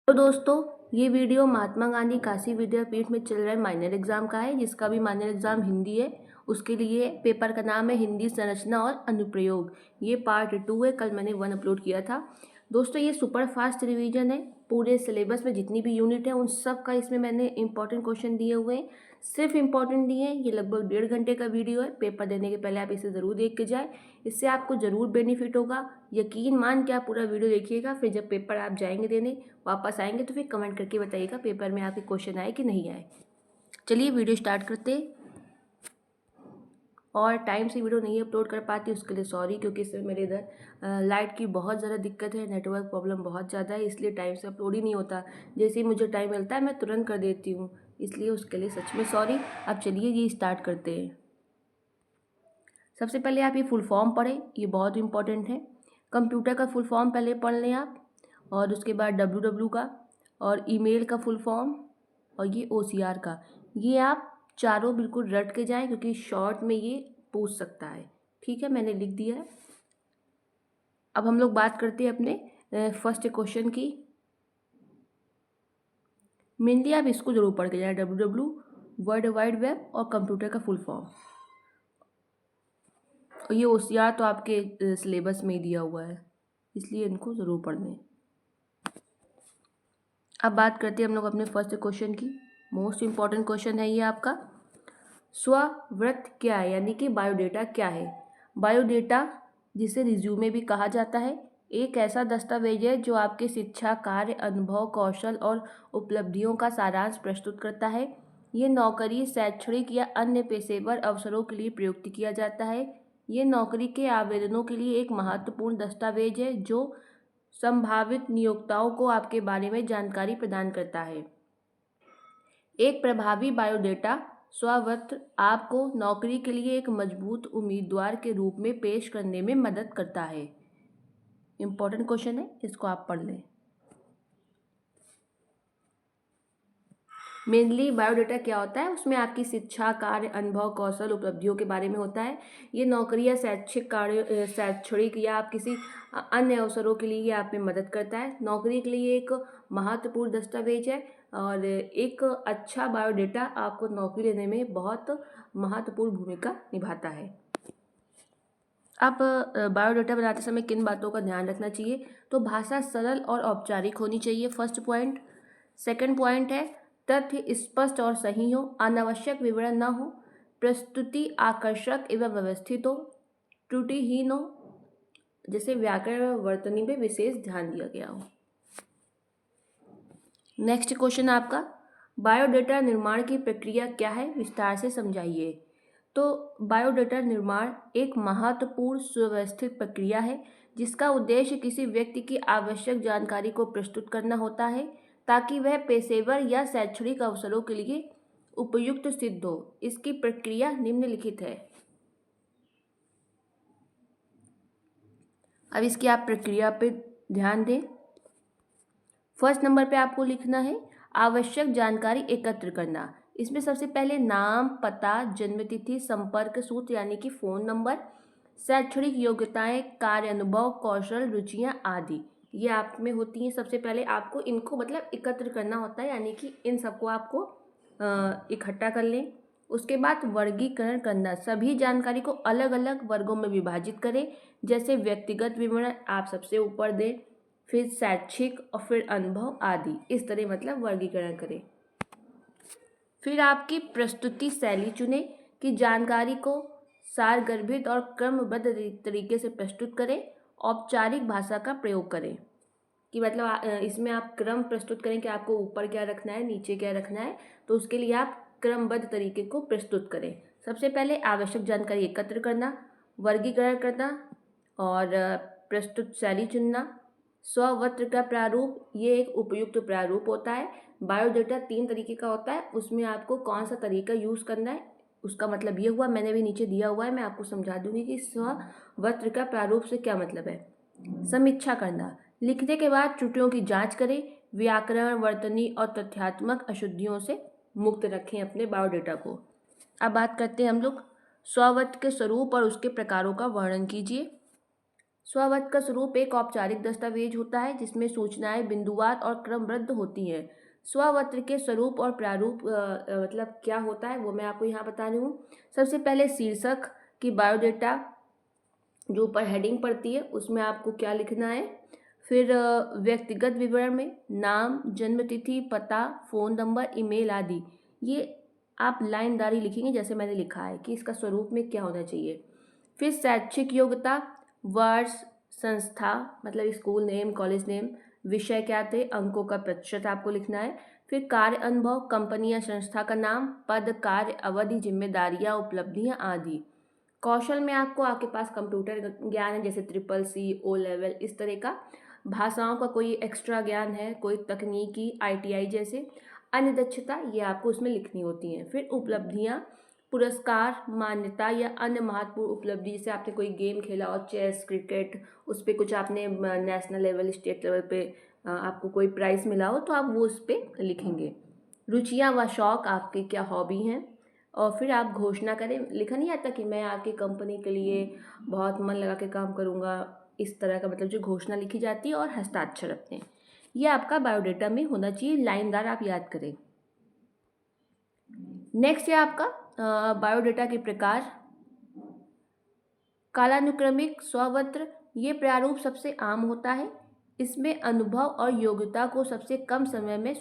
तो दोस्तों, ये वीडियो महात्मा गांधी काशी विद्यापीठ में चल रहे माइनर एग्जाम का है, जिसका भी माइनर एग्जाम हिंदी है। उसके लिए पेपर का नाम है हिंदी संरचना और अनुप्रयोग। ये पार्ट 2 है, कल मैंने 1 अपलोड किया था। दोस्तों, ये सुपर फास्ट रिवीजन है। पूरे सिलेबस में जितनी भी यूनिट है उन सब का इसमें मैंने इंपॉर्टेंट क्वेश्चन दिए हुए हैं। सिर्फ इंपॉर्टेंट दिए हैं। ये लगभग 1.5 घंटे का वीडियो है। पेपर देने के पहले आप इसे ज़रूर देख के जाए, इससे आपको ज़रूर बेनिफिट होगा। यकीन मान के आप पूरा वीडियो देखिएगा। फिर जब पेपर आप जाएंगे देने, वापस आएंगे, तो फिर कमेंट करके बताइएगा पेपर में आपके क्वेश्चन आए कि नहीं आए। चलिए वीडियो स्टार्ट करते हैं। और टाइम से वीडियो नहीं अपलोड कर पाती उसके लिए सॉरी, क्योंकि इसमें मेरे इधर लाइट की बहुत ज़्यादा दिक्कत है, नेटवर्क प्रॉब्लम बहुत ज़्यादा है, इसलिए टाइम से अपलोड ही नहीं होता। जैसे ही मुझे टाइम मिलता है मैं तुरंत कर देती हूँ, इसलिए उसके लिए सच में सॉरी। अब चलिए ये स्टार्ट करते हैं। सबसे पहले आप ये फुल फॉर्म पढ़ें, ये बहुत इंपॉर्टेंट है। कंप्यूटर का फुल फॉर्म पहले पढ़ लें आप, और उसके बाद www का, और ईमेल का फुल फॉर्म, और ये OCR का। ये आप चारों बिल्कुल रट के जाएं, क्योंकि शॉर्ट में ये पूछ सकता है। ठीक है, मैंने लिख दिया है। अब हम लोग बात करते हैं अपने फर्स्ट क्वेश्चन की। मेनली आप इसको जरूर पढ़ के जाए, www, वर्ल्ड वाइड वेब और कंप्यूटर का फुल फॉर्म। और ये OCR तो आपके सिलेबस में ही दिया हुआ है, इसलिए इनको ज़रूर पढ़ लें। अब बात करते हैं हम लोग अपने फर्स्ट क्वेश्चन की। मोस्ट इम्पॉर्टेंट क्वेश्चन है ये आपका। स्ववृत्त क्या है, यानी कि बायोडेटा क्या है। बायोडेटा, जिसे रिज्यूमे भी कहा जाता है, एक ऐसा दस्तावेज है जो आपके शिक्षा, कार्य, अनुभव, कौशल और उपलब्धियों का सारांश प्रस्तुत करता है। ये नौकरी, शैक्षणिक या अन्य पेशेवर अवसरों के लिए प्रयुक्त किया जाता है। ये नौकरी के आवेदनों के लिए एक महत्वपूर्ण दस्तावेज है जो संभावित नियोक्ताओं को आपके बारे में जानकारी प्रदान करता है। एक प्रभावी बायोडेटा स्ववृत्त आपको नौकरी के लिए एक मजबूत उम्मीदवार के रूप में पेश करने में मदद करता है। इंपॉर्टेंट क्वेश्चन है, इसको आप पढ़ लें। मेनली बायोडेटा क्या होता है, उसमें आपकी शिक्षा, कार्य, अनुभव, कौशल, उपलब्धियों के बारे में होता है। ये नौकरी या शैक्षिक कार्य, शैक्षणिक या आप किसी अन्य अवसरों के लिए ये आप में मदद करता है। नौकरी के लिए एक महत्वपूर्ण दस्तावेज है, और एक अच्छा बायोडेटा आपको नौकरी लेने में बहुत महत्वपूर्ण भूमिका निभाता है। अब बायोडेटा बनाते समय किन बातों का ध्यान रखना चाहिए, तो भाषा सरल और औपचारिक होनी चाहिए, फर्स्ट पॉइंट। सेकंड पॉइंट है, तथ्य स्पष्ट और सही हो, अनावश्यक विवरण न हो, प्रस्तुति आकर्षक एवं व्यवस्थित हो, त्रुटिहीन हो, जैसे व्याकरण व वर्तनी में विशेष ध्यान दिया गया हो। नेक्स्ट क्वेश्चन आपका, बायोडेटा निर्माण की प्रक्रिया क्या है, विस्तार से समझाइए। तो बायोडेटा निर्माण एक महत्वपूर्ण सुव्यवस्थित प्रक्रिया है जिसका उद्देश्य किसी व्यक्ति की आवश्यक जानकारी को प्रस्तुत करना होता है ताकि वह पेशेवर या शैक्षणिक अवसरों के लिए उपयुक्त सिद्ध हो। इसकी प्रक्रिया निम्नलिखित है। अब इसकी आप प्रक्रिया पे ध्यान दें। फर्स्ट नंबर पे आपको लिखना है आवश्यक जानकारी एकत्र करना। इसमें सबसे पहले नाम, पता, जन्मतिथि, संपर्क सूत्र यानी कि फ़ोन नंबर, शैक्षणिक योग्यताएं, कार्य अनुभव, कौशल, रुचियां आदि ये आप में होती हैं। सबसे पहले आपको इनको मतलब एकत्र करना होता है, यानी कि इन सबको आपको इकट्ठा कर लें। उसके बाद वर्गीकरण करना, सभी जानकारी को अलग अलग वर्गों में विभाजित करें। जैसे व्यक्तिगत विवरण आप सबसे ऊपर दें, फिर शैक्षिक और फिर अनुभव आदि, इस तरह मतलब वर्गीकरण करें। फिर आपकी प्रस्तुति शैली चुनें कि जानकारी को सारगर्भित और क्रमबद्ध तरीके से प्रस्तुत करें। औपचारिक भाषा का प्रयोग करें कि मतलब इसमें आप क्रम प्रस्तुत करें कि आपको ऊपर क्या रखना है, नीचे क्या रखना है, तो उसके लिए आप क्रमबद्ध तरीके को प्रस्तुत करें। सबसे पहले आवश्यक जानकारी एकत्र करना, वर्गीकरण करना और प्रस्तुत शैली चुनना। स्ववृत्त का प्रारूप, ये एक उपयुक्त प्रारूप होता है। बायोडेटा 3 तरीके का होता है, उसमें आपको कौन सा तरीका यूज़ करना है उसका मतलब ये हुआ, मैंने भी नीचे दिया हुआ है, मैं आपको समझा दूंगी कि स्ववृत्त का प्रारूप से क्या मतलब है। समीक्षा करना, लिखने के बाद त्रुटियों की जांच करें, व्याकरण, वर्तनी और तथ्यात्मक अशुद्धियों से मुक्त रखें अपने बायोडेटा को। अब बात करते हैं हम लोग स्ववृत्त के स्वरूप और उसके प्रकारों का वर्णन कीजिए। स्ववत का स्वरूप एक औपचारिक दस्तावेज होता है जिसमें सूचनाएं बिंदुवार और क्रमबद्ध होती हैं। स्वपत्र के स्वरूप और प्रारूप मतलब क्या होता है वो मैं आपको यहाँ बता रही हूँ। सबसे पहले शीर्षक की बायोडेटा जो ऊपर हेडिंग पड़ती है उसमें आपको क्या लिखना है। फिर व्यक्तिगत विवरण में नाम, जन्म तिथि, पता, फ़ोन नंबर, ईमेल आदि ये आप लाइनदारी लिखेंगे जैसे मैंने लिखा है कि इसका स्वरूप में क्या होना चाहिए। फिर शैक्षिक योग्यता, वर्ष, संस्था मतलब स्कूल नेम, कॉलेज नेम, विषय क्या थे, अंकों का प्रतिशत आपको लिखना है। फिर कार्य अनुभव, कंपनी या संस्था का नाम, पद, कार्य अवधि, जिम्मेदारियां, उपलब्धियां आदि। कौशल में आपको आपके पास कंप्यूटर ज्ञान है जैसे CCC, ओ लेवल इस तरह का। भाषाओं का कोई एक्स्ट्रा ज्ञान है, कोई तकनीकी ITI जैसे। अन्य दक्षता ये आपको उसमें लिखनी होती हैं। फिर उपलब्धियां, पुरस्कार, मान्यता या अन्य महत्वपूर्ण उपलब्धि जैसे आपने कोई गेम खेला और चेस, क्रिकेट उस पर कुछ आपने नेशनल लेवल, स्टेट लेवल पे आपको कोई प्राइज़ मिला हो तो आप वो उस पर लिखेंगे। रुचियाँ व शौक आपके क्या हॉबी हैं। और फिर आप घोषणा करें। लिखा नहीं आता कि मैं आपकी कंपनी के लिए बहुत मन लगा के काम करूँगा, इस तरह का मतलब जो घोषणा लिखी जाती है और हस्ताक्षर अपने। ये आपका बायोडेटा में होना चाहिए, लाइनदार आप याद करें। नेक्स्ट है आपका बायोडेटा के प्रकार। कालानुक्रमिक, स्ववत्र, ये प्रारूप सबसे आम होता है। इसमें अनुभव और योग्यता को सबसे कम समय में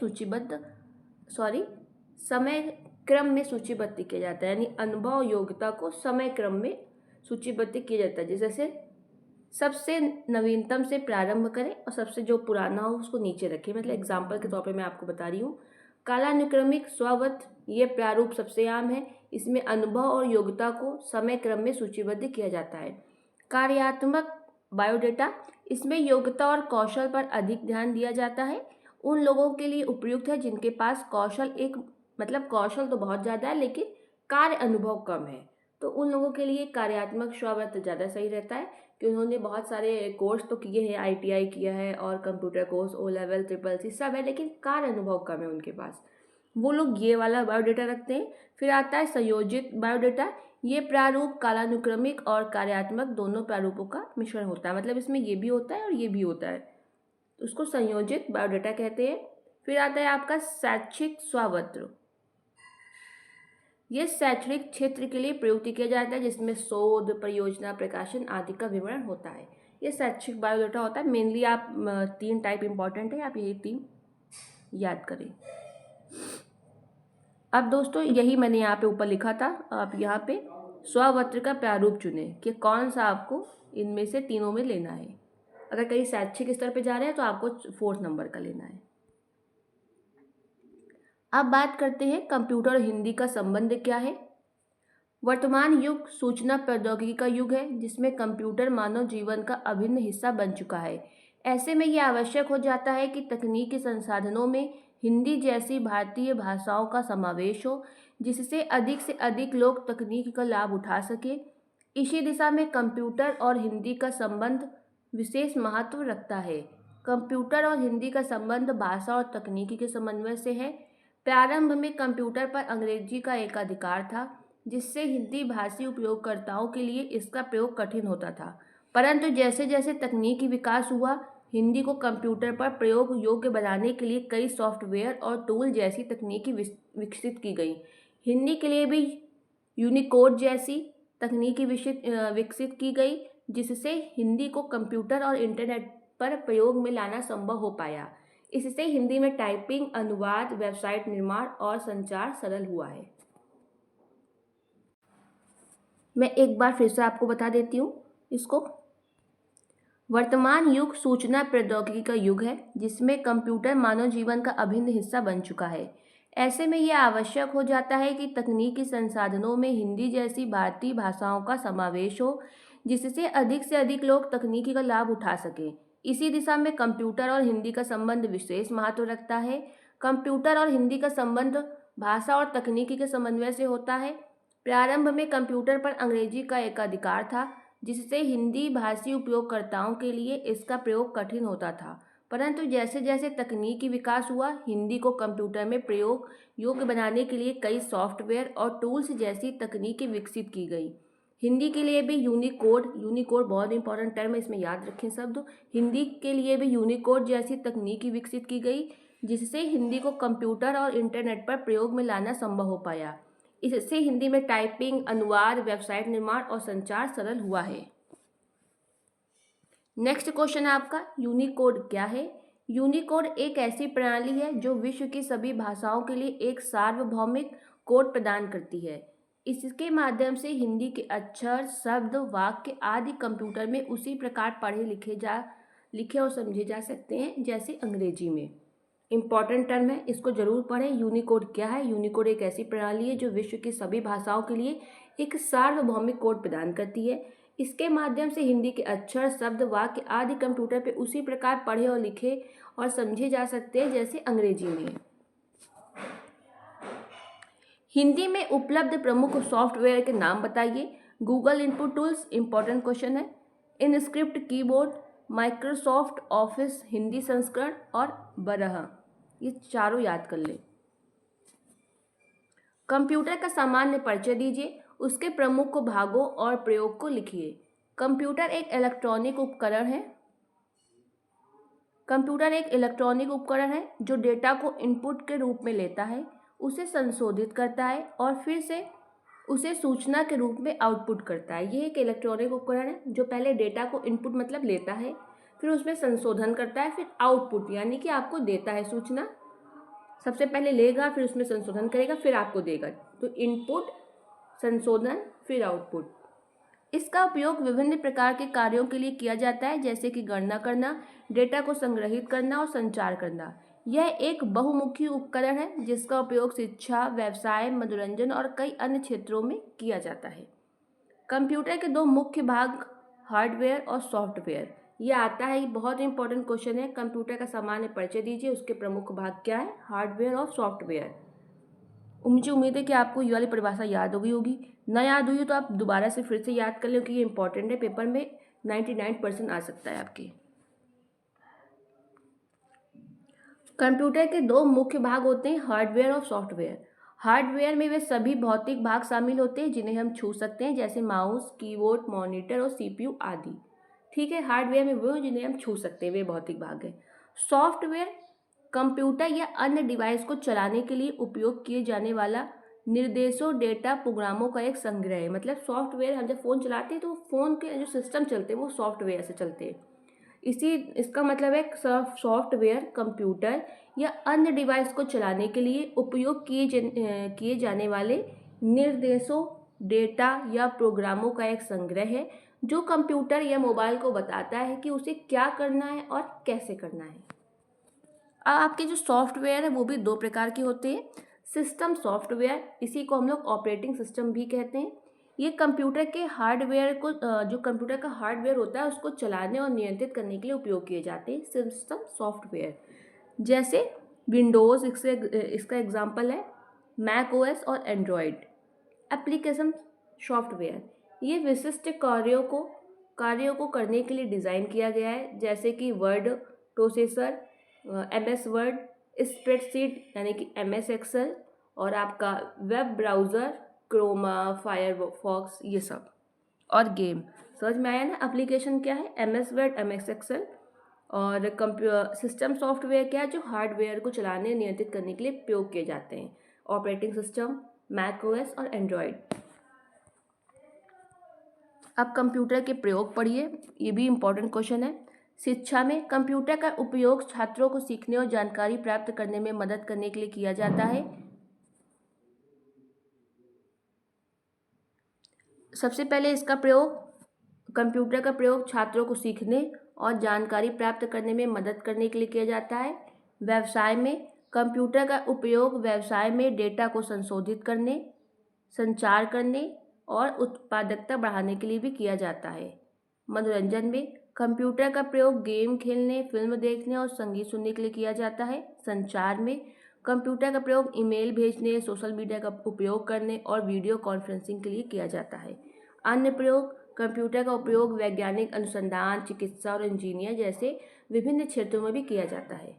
समय क्रम में सूचीबद्ध किया जाता है। यानी अनुभव और योग्यता को समय क्रम में सूचीबद्ध किया जाता है। जैसे सबसे नवीनतम से प्रारंभ करें और सबसे जो पुराना हो उसको नीचे रखें। मतलब एग्जाम्पल के तौर पे मैं आपको बता रही हूँ। कालानुक्रमिक, स्ववत ये प्रारूप सबसे आम है। इसमें अनुभव और योग्यता को समय क्रम में सूचीबद्ध किया जाता है। कार्यात्मक बायोडेटा, इसमें योग्यता और कौशल पर अधिक ध्यान दिया जाता है। उन लोगों के लिए उपयुक्त है जिनके पास कौशल तो बहुत ज़्यादा है लेकिन कार्य अनुभव कम है। तो उन लोगों के लिए कार्यात्मक स्ववत ज़्यादा सही रहता है कि उन्होंने बहुत सारे कोर्स तो किए हैं, ITI किया है और computer course, O level, CCC सब है, लेकिन कार्य अनुभव कम है उनके पास। वो लोग ये वाला बायोडेटा रखते हैं। फिर आता है संयोजित बायोडेटा। ये प्रारूप कालानुक्रमिक और कार्यात्मक दोनों प्रारूपों का मिश्रण होता है। मतलब इसमें ये भी होता है और ये भी होता है, उसको संयोजित बायोडेटा कहते हैं। फिर आता है आपका शैक्षिक स्ववत्र। ये शैक्षणिक क्षेत्र के लिए प्रयुक्त किया जाता है जिसमें शोध, परियोजना, प्रकाशन आदि का विवरण होता है। ये शैक्षिक बायोडेटा होता है। मेनली आप 3 टाइप इंपॉर्टेंट है, आप यही 3 याद करें। अब दोस्तों यही मैंने यहाँ पे ऊपर लिखा था, आप यहाँ पे स्ववत्र का प्रारूप चुनें कि कौन सा आपको इनमें से तीनों में लेना है। अगर कहीं शैक्षिक स्तर पे जा रहे हैं तो आपको 4th नंबर का लेना है। अब बात करते हैं कंप्यूटर और हिंदी का संबंध क्या है। वर्तमान युग सूचना प्रौद्योगिकी का युग है जिसमें कंप्यूटर मानव जीवन का अभिन्न हिस्सा बन चुका है। ऐसे में यह आवश्यक हो जाता है कि तकनीकी संसाधनों में हिंदी जैसी भारतीय भाषाओं का समावेश हो जिससे से अधिक लोग तकनीक का लाभ उठा सके। इसी दिशा में कंप्यूटर और हिंदी का संबंध विशेष महत्व रखता है। कंप्यूटर और हिंदी का संबंध भाषा और तकनीकी के समन्वय से है। प्रारंभ में कंप्यूटर पर अंग्रेजी का एकाधिकार था जिससे हिंदी भाषी उपयोगकर्ताओं के लिए इसका प्रयोग कठिन होता था, परंतु जैसे जैसे तकनीकी विकास हुआ हिंदी को कंप्यूटर पर प्रयोग योग्य बनाने के लिए कई सॉफ्टवेयर और टूल जैसी तकनीकी विकसित की गई। हिंदी के लिए भी यूनिकोड जैसी तकनीकी विकसित की गई जिससे हिंदी को कंप्यूटर और इंटरनेट पर प्रयोग में लाना संभव हो पाया। इससे हिंदी में टाइपिंग, अनुवाद, वेबसाइट निर्माण और संचार सरल हुआ है। मैं एक बार फिर से आपको बता देती हूँ इसको। वर्तमान युग सूचना प्रौद्योगिकी का युग है जिसमें कंप्यूटर मानव जीवन का अभिन्न हिस्सा बन चुका है। ऐसे में यह आवश्यक हो जाता है कि तकनीकी संसाधनों में हिंदी जैसी भारतीय भाषाओं का समावेश हो जिससे से अधिक लोग तकनीकी का लाभ उठा सकें। इसी दिशा में कंप्यूटर और हिंदी का संबंध विशेष महत्व रखता है। कंप्यूटर और हिंदी का संबंध भाषा और तकनीकी के समन्वय से होता है। प्रारंभ में कंप्यूटर पर अंग्रेजी का एकाधिकार था जिससे हिंदी भाषी उपयोगकर्ताओं के लिए इसका प्रयोग कठिन होता था, परंतु जैसे जैसे तकनीकी विकास हुआ हिंदी को कंप्यूटर में प्रयोग योग्य बनाने के लिए कई सॉफ्टवेयर और टूल्स जैसी तकनीकें विकसित की गई। हिंदी के लिए भी यूनिकोड, यूनिकोड बहुत इंपॉर्टेंट टर्म है, इसमें याद रखें शब्द। हिंदी के लिए भी यूनिकोड जैसी तकनीकी विकसित की गई जिससे हिंदी को कंप्यूटर और इंटरनेट पर प्रयोग में लाना संभव हो पाया। इससे हिंदी में टाइपिंग, अनुवाद, वेबसाइट निर्माण और संचार सरल हुआ है। नेक्स्ट क्वेश्चन है आपका, यूनिकोड क्या है? यूनिकोड एक ऐसी प्रणाली है जो विश्व की सभी भाषाओं के लिए एक सार्वभौमिक कोड प्रदान करती है। इसके माध्यम से हिंदी के अक्षर, शब्द, वाक्य आदि कंप्यूटर में उसी प्रकार लिखे और समझे जा सकते हैं जैसे अंग्रेजी में। इंपॉर्टेंट टर्म है, इसको जरूर पढ़ें। यूनिकोड क्या है? यूनिकोड एक ऐसी प्रणाली है जो विश्व की सभी भाषाओं के लिए एक सार्वभौमिक कोड प्रदान करती है। इसके माध्यम से हिंदी के अक्षर, शब्द, वाक्य आदि कंप्यूटर पे उसी प्रकार पढ़े और लिखे और समझे जा सकते हैं जैसे अंग्रेजी में। हिंदी में उपलब्ध प्रमुख सॉफ्टवेयर के नाम बताइए। Google input tools, important question है। InScript keyboard, Microsoft Office Hindi संस्करण और बरह, ये चारों याद कर लें। कंप्यूटर का सामान्य परिचय दीजिए, उसके प्रमुख भागों और प्रयोग को लिखिए। कंप्यूटर एक इलेक्ट्रॉनिक उपकरण है। कंप्यूटर एक इलेक्ट्रॉनिक उपकरण है जो डेटा को इनपुट के रूप में लेता है, उसे संशोधित करता है और फिर से उसे सूचना के रूप में आउटपुट करता है। यह एक इलेक्ट्रॉनिक उपकरण है जो पहले डेटा को इनपुट मतलब लेता है, फिर उसमें संशोधन करता है, फिर आउटपुट यानी कि आपको देता है सूचना। सबसे पहले लेगा, फिर उसमें संशोधन करेगा, फिर आपको देगा। तो इनपुट, संशोधन, फिर आउटपुट। इसका उपयोग विभिन्न प्रकार के कार्यों के लिए किया जाता है जैसे कि गणना करना, डेटा को संग्रहित करना और संचार करना। यह एक बहुमुखी उपकरण है जिसका उपयोग शिक्षा, व्यवसाय, मनोरंजन और कई अन्य क्षेत्रों में किया जाता है। कंप्यूटर के दो मुख्य भाग हार्डवेयर और सॉफ्टवेयर, ये आता है, बहुत इंपॉर्टेंट क्वेश्चन है। कंप्यूटर का सामान्य परिचय दीजिए, उसके प्रमुख भाग क्या है? हार्डवेयर और सॉफ्टवेयर। मुझे उम्मीद है कि आपको ये वाली परिभाषा याद हो गई होगी। ना याद हुई तो आप दोबारा से फिर से याद कर लें क्योंकि ये इंपॉर्टेंट है, पेपर में 99% आ सकता है आपके। कंप्यूटर के दो मुख्य भाग होते हैं, हार्डवेयर और सॉफ्टवेयर। हार्डवेयर में वे सभी भौतिक भाग शामिल होते हैं जिन्हें हम छू सकते हैं जैसे माउस, कीबोर्ड, मॉनिटर और सीपीयू आदि। ठीक है, हार्डवेयर में वो जिन्हें हम छू सकते हैं वे भौतिक भाग हैं। सॉफ्टवेयर कंप्यूटर या अन्य डिवाइस को चलाने के लिए उपयोग किए जाने वाला निर्देशों, डेटा, प्रोग्रामों का एक संग्रह है। मतलब सॉफ्टवेयर, हम जब फ़ोन चलाते हैं तो फ़ोन के जो सिस्टम चलते हैं वो सॉफ्टवेयर से चलते हैं। इसका मतलब है सॉफ्टवेयर कंप्यूटर या अन्य डिवाइस को चलाने के लिए उपयोग किए जाने वाले निर्देशों, डेटा या प्रोग्रामों का एक संग्रह है जो कंप्यूटर या मोबाइल को बताता है कि उसे क्या करना है और कैसे करना है। आपके जो सॉफ्टवेयर है वो भी दो प्रकार के होते हैं। सिस्टम सॉफ्टवेयर, इसी को हम लोग ऑपरेटिंग सिस्टम भी कहते हैं। ये कंप्यूटर के हार्डवेयर को जो कंप्यूटर का हार्डवेयर होता है उसको चलाने और नियंत्रित करने के लिए उपयोग किए जाते हैं सिस्टम सॉफ्टवेयर। जैसे विंडोज़, इसका एग्जाम्पल है मैक ओएस और एंड्रॉयड। एप्लीकेशन सॉफ्टवेयर, ये विशिष्ट कार्यों को करने के लिए डिज़ाइन किया गया है जैसे कि word processor, MS word, spreadsheet यानी कि MS एक्सेल और आपका वेब ब्राउज़र क्रोमा, फायरफॉक्स, ये सब। और गेम, समझ में आया ना? एप्लीकेशन क्या है? MS word, MS excel. और सिस्टम सॉफ्टवेयर क्या है? जो हार्डवेयर को चलाने नियंत्रित करने के लिए उपयोग किए जाते हैं। ऑपरेटिंग सिस्टम मैक ओएस और एंड्रॉयड। अब कंप्यूटर के प्रयोग पढ़िए, ये भी इम्पोर्टेंट क्वेश्चन है। शिक्षा में कंप्यूटर का उपयोग छात्रों को सीखने और जानकारी प्राप्त करने में मदद करने के लिए किया जाता है। सबसे पहले कंप्यूटर का प्रयोग छात्रों को सीखने और जानकारी प्राप्त करने में मदद करने के लिए किया जाता है। व्यवसाय में कंप्यूटर का उपयोग व्यवसाय में डेटा को संशोधित करने, संचार करने और उत्पादकता बढ़ाने के लिए भी किया जाता है। मनोरंजन में कंप्यूटर का प्रयोग गेम खेलने, फिल्म देखने और संगीत सुनने के लिए किया जाता है। संचार में कंप्यूटर का प्रयोग ईमेल भेजने, सोशल मीडिया का उपयोग करने और वीडियो कॉन्फ्रेंसिंग के लिए किया जाता है। अन्य प्रयोग, कंप्यूटर का उपयोग वैज्ञानिक अनुसंधान, चिकित्सा और इंजीनियर जैसे विभिन्न क्षेत्रों में भी किया जाता है।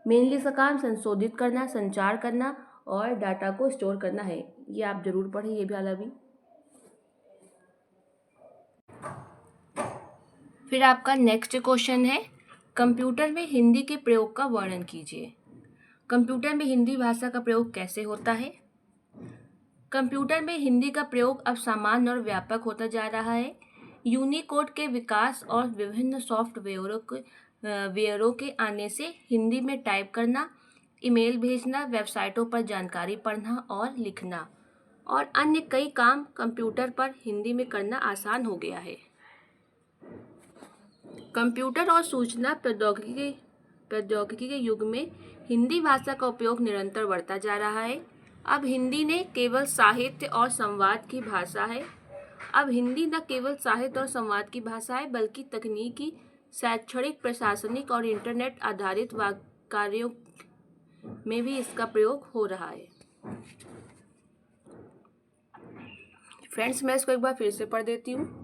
मेनली इसका काम संशोधित करना, संचार करना और डाटा को स्टोर करना है। ये आप जरूर पढ़ें, ये भी वाला भी। फिर आपका नेक्स्ट क्वेश्चन है, कंप्यूटर में हिंदी के प्रयोग का वर्णन कीजिए। कंप्यूटर में हिंदी भाषा का प्रयोग कैसे होता है? कंप्यूटर में हिंदी का प्रयोग अब सामान्य और व्यापक होता जा रहा है। यूनिकोड के विकास और विभिन्न सॉफ्टवेयरों के आने से हिंदी में टाइप करना, ईमेल भेजना, वेबसाइटों पर जानकारी पढ़ना और लिखना और अन्य कई काम कंप्यूटर पर हिंदी में करना आसान हो गया है। कंप्यूटर और सूचना प्रौद्योगिकी के युग में हिंदी भाषा का उपयोग निरंतर बढ़ता जा रहा है। अब हिंदी न केवल साहित्य और संवाद की भाषा है, बल्कि तकनीकी, शैक्षणिक, प्रशासनिक और इंटरनेट आधारित कार्यों में भी इसका प्रयोग हो रहा है। फ्रेंड्स, मैं इसको एक बार फिर से पढ़ देती हूँ।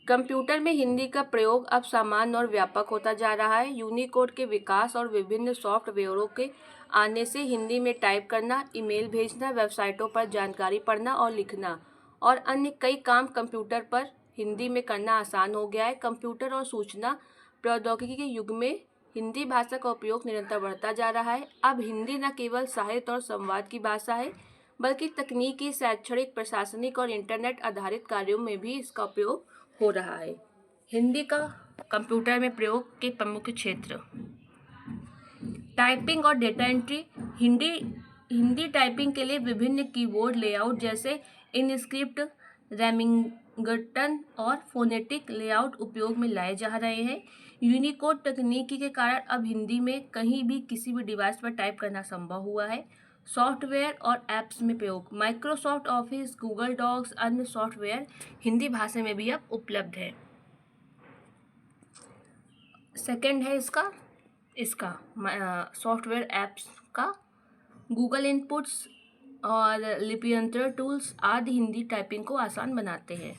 कंप्यूटर में हिंदी का प्रयोग अब सामान्य और व्यापक होता जा रहा है। यूनिकोड के विकास और विभिन्न सॉफ्टवेयरों के आने से हिंदी में टाइप करना, ईमेल भेजना, वेबसाइटों पर जानकारी पढ़ना और लिखना और अन्य कई काम कंप्यूटर पर हिंदी में करना आसान हो गया है। कंप्यूटर और सूचना प्रौद्योगिकी के युग में हिंदी भाषा का उपयोग निरंतर बढ़ता जा रहा है। अब हिंदी न केवल साहित्य और संवाद की भाषा है, बल्कि तकनीकी, शैक्षणिक, प्रशासनिक और इंटरनेट आधारित कार्यों में भी इसका उपयोग हो रहा है। हिंदी का कंप्यूटर में प्रयोग के प्रमुख क्षेत्र: टाइपिंग और डेटा एंट्री। हिंदी टाइपिंग के लिए विभिन्न कीबोर्ड लेआउट जैसे इनस्क्रिप्ट, रेमिंगटन और फोनेटिक लेआउट उपयोग में लाए जा रहे हैं। यूनिकोड तकनीकी के कारण अब हिंदी में कहीं भी किसी भी डिवाइस पर टाइप करना संभव हुआ है। सॉफ्टवेयर और ऐप्स में प्रयोग: माइक्रोसॉफ्ट ऑफिस, गूगल डॉक्स, अन्य सॉफ्टवेयर हिंदी भाषा में भी अब उपलब्ध है। सेकंड है इसका सॉफ्टवेयर ऐप्स का गूगल इनपुट्स और लिप्यंतर टूल्स आदि हिंदी टाइपिंग को आसान बनाते हैं।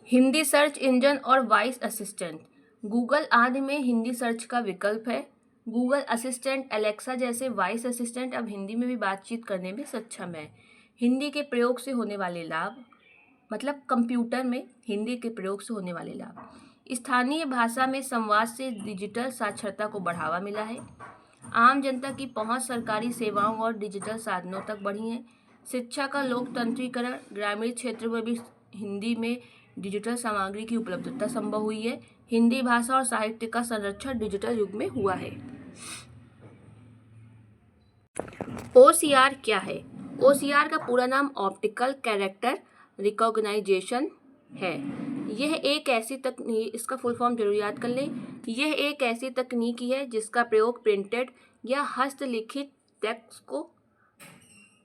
हिंदी सर्च इंजन और वॉइस असिस्टेंट। गूगल आदि में हिंदी सर्च का विकल्प है। गूगल असिस्टेंट, एलेक्सा जैसे वॉइस असिस्टेंट अब हिंदी में भी बातचीत करने में सक्षम है। हिंदी के प्रयोग से होने वाले लाभ, मतलब कंप्यूटर में हिंदी के प्रयोग से होने वाले लाभ: स्थानीय भाषा में संवाद से डिजिटल साक्षरता को बढ़ावा मिला है। आम जनता की पहुंच सरकारी सेवाओं और डिजिटल साधनों तक बढ़ी है। शिक्षा का लोकतंत्रीकरण: ग्रामीण क्षेत्रों में भी हिंदी में डिजिटल सामग्री की उपलब्धता संभव हुई है। हिंदी भाषा और साहित्य का संरक्षण डिजिटल युग में हुआ है। OCR क्या है? OCR का पूरा नाम ऑप्टिकल कैरेक्टर रिकॉग्नाइजेशन है। यह एक ऐसी तकनीक, इसका फुल फॉर्म जरूर याद कर लें। यह एक ऐसी तकनीकी है जिसका प्रयोग प्रिंटेड या हस्तलिखित टेक्स्ट को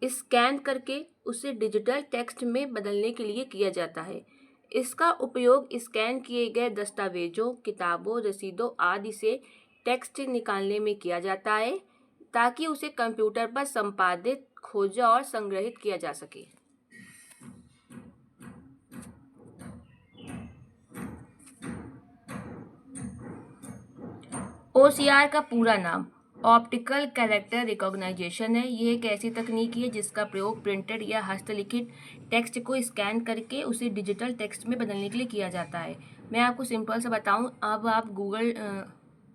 स्कैन करके उसे डिजिटल टेक्स्ट में बदलने के लिए किया जाता है। इसका उपयोग स्कैन किए गए दस्तावेजों, किताबों, रसीदों आदि से टेक्स्ट निकालने में किया जाता है ताकि उसे कंप्यूटर पर संपादित, खोजा और संग्रहित किया जा सके। OCR का पूरा नाम ऑप्टिकल कैरेक्टर रिकॉग्नाइजेशन है। यह एक ऐसी तकनीक है जिसका प्रयोग प्रिंटेड या हस्तलिखित टेक्स्ट को स्कैन करके उसे डिजिटल टेक्स्ट में बदलने के लिए किया जाता है। मैं आपको सिंपल से बताऊं, अब आप गूगल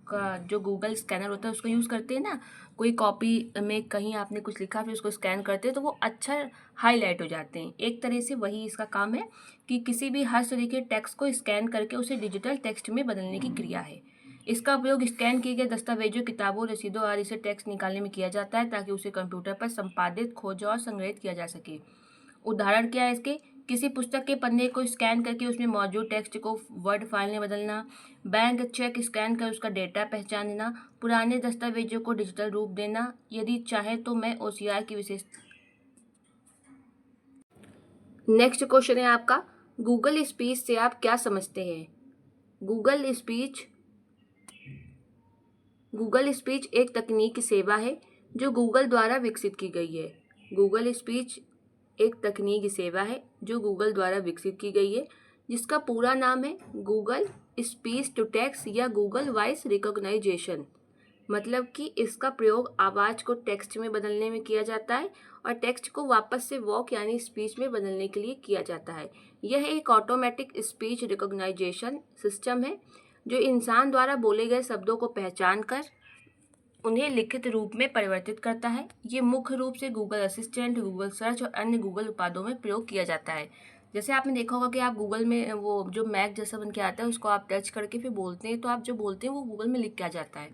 का जो गूगल स्कैनर होता है उसको यूज़ करते हैं ना, कोई कॉपी में कहीं आपने कुछ लिखा फिर उसको स्कैन करते हैं तो वो अच्छा हाईलाइट हो जाते हैं। एक तरह से वही इसका काम है कि किसी भी हस्तलिखित टेक्स्ट को स्कैन करके उसे डिजिटल टेक्स्ट में बदलने की क्रिया है। इसका उपयोग स्कैन किए गए दस्तावेजों, किताबों, रसीदों आदि से टेक्स्ट निकालने में किया जाता है ताकि उसे कंप्यूटर पर संपादित, खोजा और संग्रहित किया जा सके। उदाहरण क्या है इसके? किसी पुस्तक के पन्ने को स्कैन करके उसमें मौजूद टेक्स्ट को वर्ड फाइल में बदलना, बैंक चेक स्कैन कर उसका डेटा पहचानना, पुराने दस्तावेजों को डिजिटल रूप देना। यदि चाहे तो मैं OCR की विशेष। नेक्स्ट क्वेश्चन है आपका, गूगल स्पीच से आप क्या समझते हैं? गूगल स्पीच एक तकनीकी सेवा है जो गूगल द्वारा विकसित की गई है। गूगल स्पीच एक तकनीकी सेवा है जो गूगल द्वारा विकसित की गई है, जिसका पूरा नाम है गूगल स्पीच टू टेक्स्ट या गूगल वॉइस रिकॉग्नाइजेशन। मतलब कि इसका प्रयोग आवाज़ को टेक्स्ट में बदलने में किया जाता है और टेक्स्ट को वापस से वॉक यानी स्पीच में बदलने के लिए किया जाता है। यह एक ऑटोमेटिक स्पीच रिकॉग्नाइजेशन सिस्टम है जो इंसान द्वारा बोले गए शब्दों को पहचान कर उन्हें लिखित रूप में परिवर्तित करता है। ये मुख्य रूप से गूगल असिस्टेंट, गूगल सर्च और अन्य गूगल उत्पादों में प्रयोग किया जाता है। जैसे आपने देखा होगा कि आप गूगल में वो जो मैक जैसा बन के आता है उसको आप टच करके फिर बोलते हैं तो आप जो बोलते हैं वो गूगल में लिख के आ जाता है।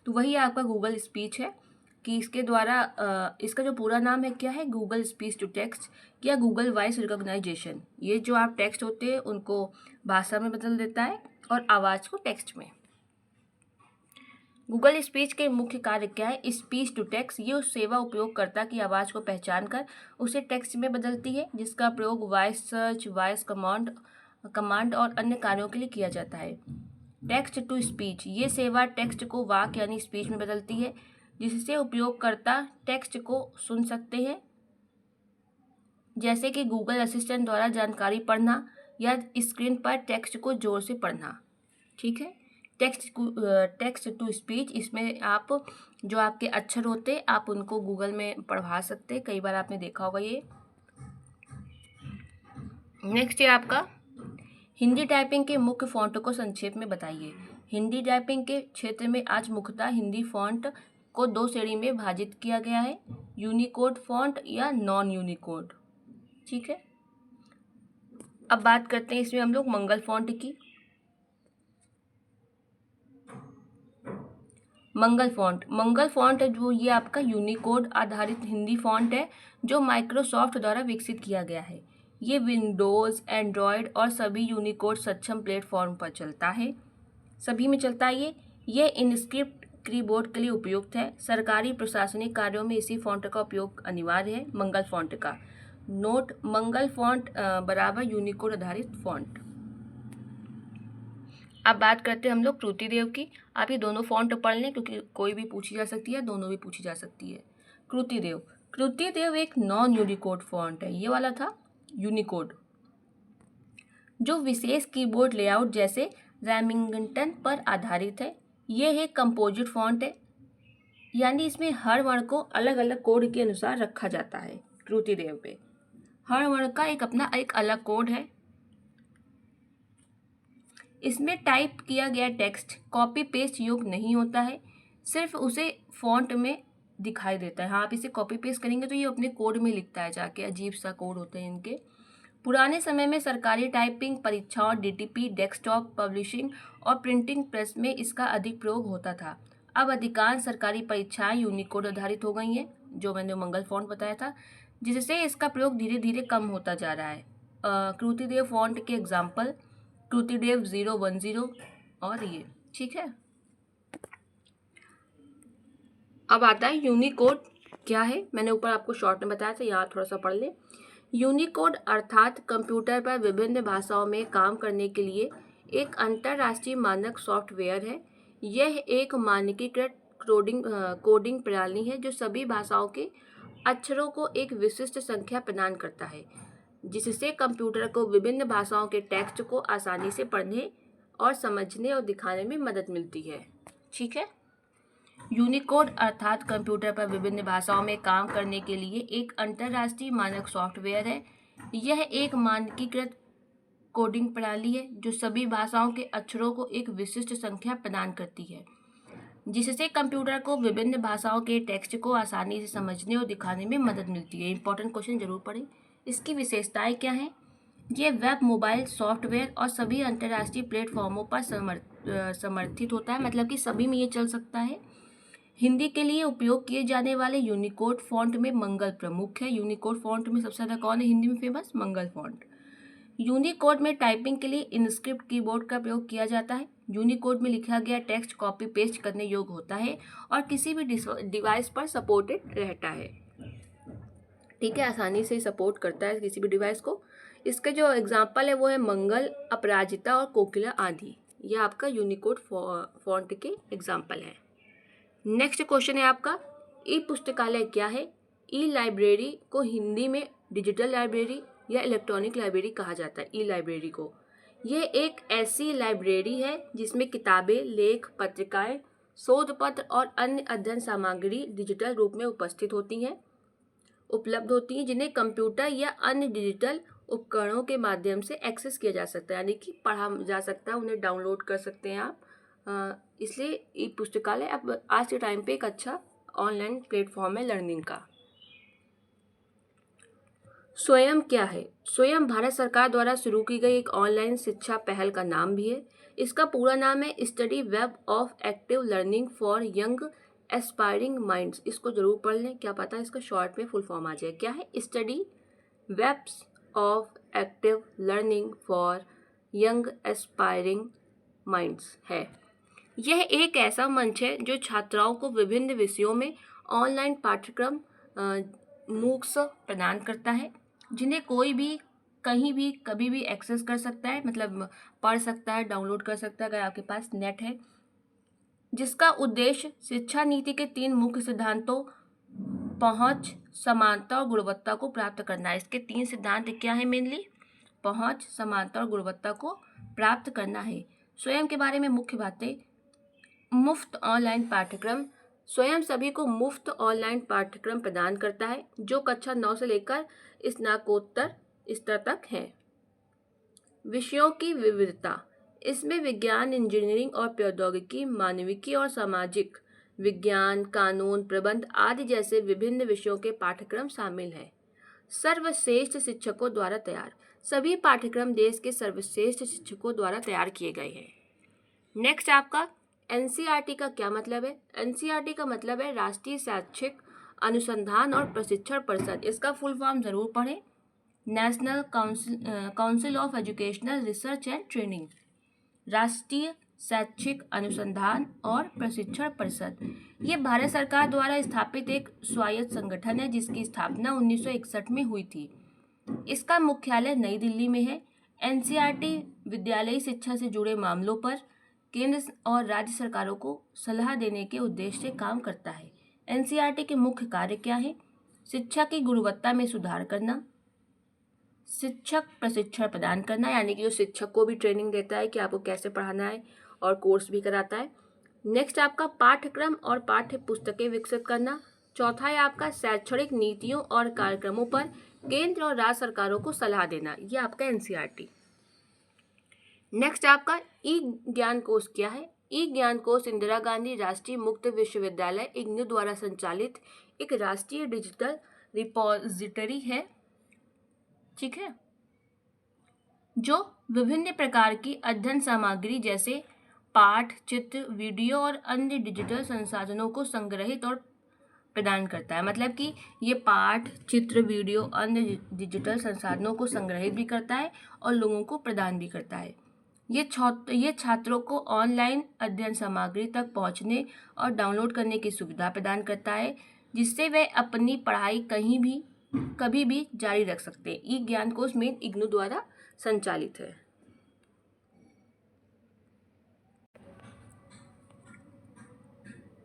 तो वही आपका गूगल स्पीच है कि इसके द्वारा इसका जो पूरा नाम है क्या है, गूगल स्पीच टू टेक्स्ट या गूगल वॉइस रिकॉग्नाइजेशन। ये जो आप टेक्स्ट होते हैं उनको भाषा में बदल देता है और आवाज़ को टेक्स्ट में। गूगल स्पीच के मुख्य कार्य क्या है? स्पीच टू टेक्स्ट ये उस सेवा उपयोगकर्ता की आवाज़ को पहचान कर उसे टेक्स्ट में बदलती है, जिसका प्रयोग वॉइस सर्च, वॉइस कमांड और अन्य कार्यों के लिए किया जाता है। टेक्स्ट टू स्पीच ये सेवा टेक्स्ट को वाक्य यानी स्पीच में बदलती है, जिससे उपयोगकर्ता टेक्स्ट को सुन सकते हैं, जैसे कि गूगल असिस्टेंट द्वारा जानकारी पढ़ना या स्क्रीन पर टेक्स्ट को जोर से पढ़ना। ठीक है, टेक्स्ट टू स्पीच इसमें आप जो आपके अक्षर होते हैं आप उनको गूगल में पढ़वा सकते हैं, कई बार आपने देखा होगा ये। नेक्स्ट है आपका हिंदी टाइपिंग के मुख्य फॉन्ट को संक्षेप में बताइए। हिंदी टाइपिंग के क्षेत्र में आज मुख्यतः हिंदी फॉन्ट को दो श्रेणी में विभाजित किया गया है, यूनिकोड फॉन्ट या नॉन यूनिकोड। ठीक है, अब बात करते हैं इसमें हम लोग मंगल फॉन्ट की। मंगल फॉन्ट जो ये आपका यूनिकोड आधारित हिंदी फॉन्ट है जो माइक्रोसॉफ्ट द्वारा विकसित किया गया है। ये विंडोज़, एंड्रॉयड और सभी यूनिकोड सक्षम प्लेटफॉर्म पर चलता है, सभी में चलता है ये इनस्क्रिप्ट कीबोर्ड के लिए उपयुक्त है। सरकारी प्रशासनिक कार्यों में इसी फॉन्ट का उपयोग अनिवार्य है। मंगल फॉन्ट का नोट, मंगल फॉन्ट बराबर यूनिकोड आधारित फॉन्ट। अब बात करते हैं हम लोग कृतिदेव की। आप ये दोनों फॉन्ट पढ़ लें क्योंकि कोई भी पूछी जा सकती है, दोनों भी पूछी जा सकती है। कृतिदेव एक नॉन यूनिकोड फॉन्ट है, ये वाला था यूनिकोड, जो विशेष कीबोर्ड लेआउट जैसे रेमिंगटन पर आधारित है। यह एक कंपोजिट फॉन्ट है, यानी इसमें हर वर्ण को अलग अलग कोड के अनुसार रखा जाता है। कृतिदेव पे हर वर्ण का अपना एक अलग कोड है। इसमें टाइप किया गया टेक्स्ट कॉपी पेस्ट योग्य नहीं होता है, सिर्फ उसे फॉन्ट में दिखाई देता है। हाँ, आप इसे कॉपी पेस्ट करेंगे तो ये अपने कोड में लिखता है जाके, अजीब सा कोड होते हैं इनके। पुराने समय में सरकारी टाइपिंग परीक्षाओं, डीटीपी, डेस्कटॉप पब्लिशिंग और प्रिंटिंग प्रेस में इसका अधिक प्रयोग होता था। अब अधिकांश सरकारी परीक्षाएं यूनिकोड आधारित हो गई हैं, जो मैंने मंगल फॉन्ट बताया था, जिससे इसका प्रयोग धीरे धीरे कम होता जा रहा है। कृतिदेव फॉन्ट के एग्जाम्पल कृतिदेव 010 और ये। ठीक है, अब आता है यूनिकोड क्या है। मैंने ऊपर आपको शॉर्ट में बताया था, यहाँ थोड़ा सा पढ़ ले। यूनिकोड अर्थात कंप्यूटर पर विभिन्न भाषाओं में काम करने के लिए एक अंतर्राष्ट्रीय मानक सॉफ्टवेयर है। यह एक मानकीकृत कोडिंग प्रणाली है जो सभी भाषाओं के अक्षरों को एक विशिष्ट संख्या प्रदान करता है, जिससे कंप्यूटर को विभिन्न भाषाओं के टेक्स्ट को आसानी से पढ़ने और समझने और दिखाने में मदद मिलती है। ठीक है, यूनिकोड अर्थात कंप्यूटर पर विभिन्न भाषाओं में काम करने के लिए एक अंतर्राष्ट्रीय मानक सॉफ्टवेयर है। यह एक मानकीकृत कोडिंग प्रणाली है जो सभी भाषाओं के अक्षरों को एक विशिष्ट संख्या प्रदान करती है, जिससे कंप्यूटर को विभिन्न भाषाओं के टेक्स्ट को आसानी से समझने और दिखाने में मदद मिलती है। इंपॉर्टेंट क्वेश्चन जरूर पढ़ें। इसकी विशेषताएं क्या हैं? ये वेब, मोबाइल, सॉफ्टवेयर और सभी अंतर्राष्ट्रीय प्लेटफॉर्मों पर समर्थित होता है, मतलब कि सभी में ये चल सकता है। हिंदी के लिए उपयोग किए जाने वाले यूनिकोड फॉन्ट में मंगल प्रमुख है। यूनिकोड फॉन्ट में सबसे ज़्यादा कौन है हिंदी में फेमस? मंगल फॉन्ट। यूनिकोड में टाइपिंग के लिए इनस्क्रिप्ट कीबोर्ड का प्रयोग किया जाता है। यूनिकोड में लिखा गया टेक्स्ट कॉपी पेस्ट करने योग्य होता है और किसी भी डिवाइस पर सपोर्टेड रहता है। ठीक है, आसानी से सपोर्ट करता है किसी भी डिवाइस को। इसके जो एग्जाम्पल है वो है मंगल, अपराजिता और कोकिला आदि। यह आपका यूनिकोड फॉन्ट के एग्जाम्पल है। नेक्स्ट क्वेश्चन है आपका ई पुस्तकालय क्या है? ई लाइब्रेरी को हिंदी में डिजिटल लाइब्रेरी या इलेक्ट्रॉनिक लाइब्रेरी कहा जाता है। ई लाइब्रेरी को, यह एक ऐसी लाइब्रेरी है जिसमें किताबें, लेख, पत्रिकाएं, शोध पत्र और अन्य अध्ययन सामग्री डिजिटल रूप में उपलब्ध होती हैं, जिन्हें कंप्यूटर या अन्य डिजिटल उपकरणों के माध्यम से एक्सेस किया जा सकता है, यानी कि पढ़ा जा सकता है, उन्हें डाउनलोड कर सकते हैं आप। इसलिए ई पुस्तकालय अब आज के टाइम पे एक अच्छा ऑनलाइन प्लेटफॉर्म है लर्निंग का। स्वयं क्या है? स्वयं भारत सरकार द्वारा शुरू की गई एक ऑनलाइन शिक्षा पहल का नाम भी है। इसका पूरा नाम है study web of active learning for young aspiring minds. इसको जरूर पढ़ लें, क्या पता इसका शॉर्ट में फुल फॉर्म आ जाए। क्या है? Study webs of active learning for young aspiring minds है। यह एक ऐसा मंच है जो छात्राओं को विभिन्न विषयों में ऑनलाइन पाठ्यक्रम मूक्स प्रदान करता है, जिन्हें कोई भी कहीं भी कभी भी एक्सेस कर सकता है, मतलब पढ़ सकता है, डाउनलोड कर सकता है अगर आपके पास नेट है। जिसका उद्देश्य शिक्षा नीति के 3 मुख्य सिद्धांतों पहुंच, समानता और गुणवत्ता को प्राप्त करना है। इसके 3 सिद्धांत क्या है? मेनली पहुंच, समानता और गुणवत्ता को प्राप्त करना है। स्वयं के बारे में मुख्य बातें। मुफ्त ऑनलाइन पाठ्यक्रम। स्वयं सभी को मुफ्त ऑनलाइन पाठ्यक्रम प्रदान करता है जो कक्षा 9 से लेकर स्नातकोत्तर स्तर तक है। विषयों की विविधता। इसमें विज्ञान, इंजीनियरिंग और प्रौद्योगिकी, मानविकी और सामाजिक विज्ञान, कानून, प्रबंध आदि जैसे विभिन्न विषयों के पाठ्यक्रम शामिल हैं। सर्वश्रेष्ठ शिक्षकों द्वारा तैयार। सभी पाठ्यक्रम देश के सर्वश्रेष्ठ शिक्षकों द्वारा तैयार किए गए हैं। नेक्स्ट आपका एनसीईआरटी का क्या मतलब है? एनसीईआरटी का मतलब है राष्ट्रीय शैक्षिक अनुसंधान और प्रशिक्षण परिषद। इसका फुल फॉर्म जरूर पढ़ें, national council of educational research and training. राष्ट्रीय शैक्षिक अनुसंधान और प्रशिक्षण परिषद ये भारत सरकार द्वारा स्थापित एक स्वायत्त संगठन है जिसकी स्थापना 1961 में हुई थी। इसका मुख्यालय नई दिल्ली में है। एनसीईआरटी विद्यालयी शिक्षा से जुड़े मामलों पर केंद्र और राज्य सरकारों को सलाह देने के उद्देश्य से काम करता है। एनसीईआरटी के मुख्य कार्य क्या है? शिक्षा की गुणवत्ता में सुधार करना, शिक्षक प्रशिक्षण प्रदान करना, यानी कि जो शिक्षक को भी ट्रेनिंग देता है कि आपको कैसे पढ़ाना है और कोर्स भी कराता है। नेक्स्ट आपका पाठ्यक्रम और पाठ्य पुस्तकें विकसित करना। चौथा है आपका शैक्षणिक नीतियों और कार्यक्रमों पर केंद्र और राज्य सरकारों को सलाह देना। यह आपका एनसीईआरटी। नेक्स्ट आपका ई ज्ञान कोश क्या है? ई ज्ञान कोश इंदिरा गांधी राष्ट्रीय मुक्त विश्वविद्यालय इग्नू द्वारा संचालित एक राष्ट्रीय डिजिटल रिपॉजिटरी है, ठीक है, जो विभिन्न प्रकार की अध्ययन सामग्री जैसे पाठ, चित्र, वीडियो और अन्य डिजिटल संसाधनों को संग्रहित और प्रदान करता है। मतलब कि ये पाठ, चित्र, वीडियो, अन्य डिजिटल संसाधनों को संग्रहित भी करता है और लोगों को प्रदान भी करता है। ये छात्रों को ऑनलाइन अध्ययन सामग्री तक पहुंचने और डाउनलोड करने की सुविधा प्रदान करता है, जिससे वे अपनी पढ़ाई कहीं भी कभी भी जारी रख सकते हैं। ई ज्ञान कोश मेन इग्नू द्वारा संचालित है।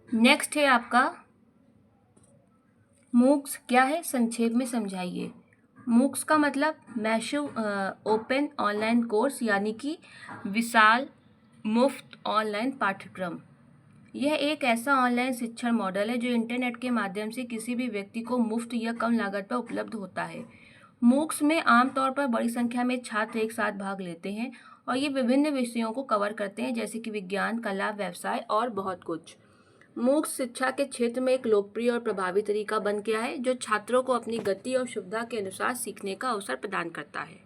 नेक्स्ट है आपका मूक्स क्या है? संक्षेप में समझाइए। मूक्स का मतलब मैसिव ओपन ऑनलाइन कोर्स, यानी कि विशाल मुफ्त ऑनलाइन पाठ्यक्रम। यह एक ऐसा ऑनलाइन शिक्षण मॉडल है जो इंटरनेट के माध्यम से किसी भी व्यक्ति को मुफ्त या कम लागत पर उपलब्ध होता है। मूक्स में आमतौर पर बड़ी संख्या में छात्र एक साथ भाग लेते हैं और ये विभिन्न विषयों को कवर करते हैं, जैसे कि विज्ञान, कला, व्यवसाय और बहुत कुछ। मूक्स शिक्षा के क्षेत्र में एक लोकप्रिय और प्रभावी तरीका बन गया है जो छात्रों को अपनी गति और सुविधा के अनुसार सीखने का अवसर प्रदान करता है।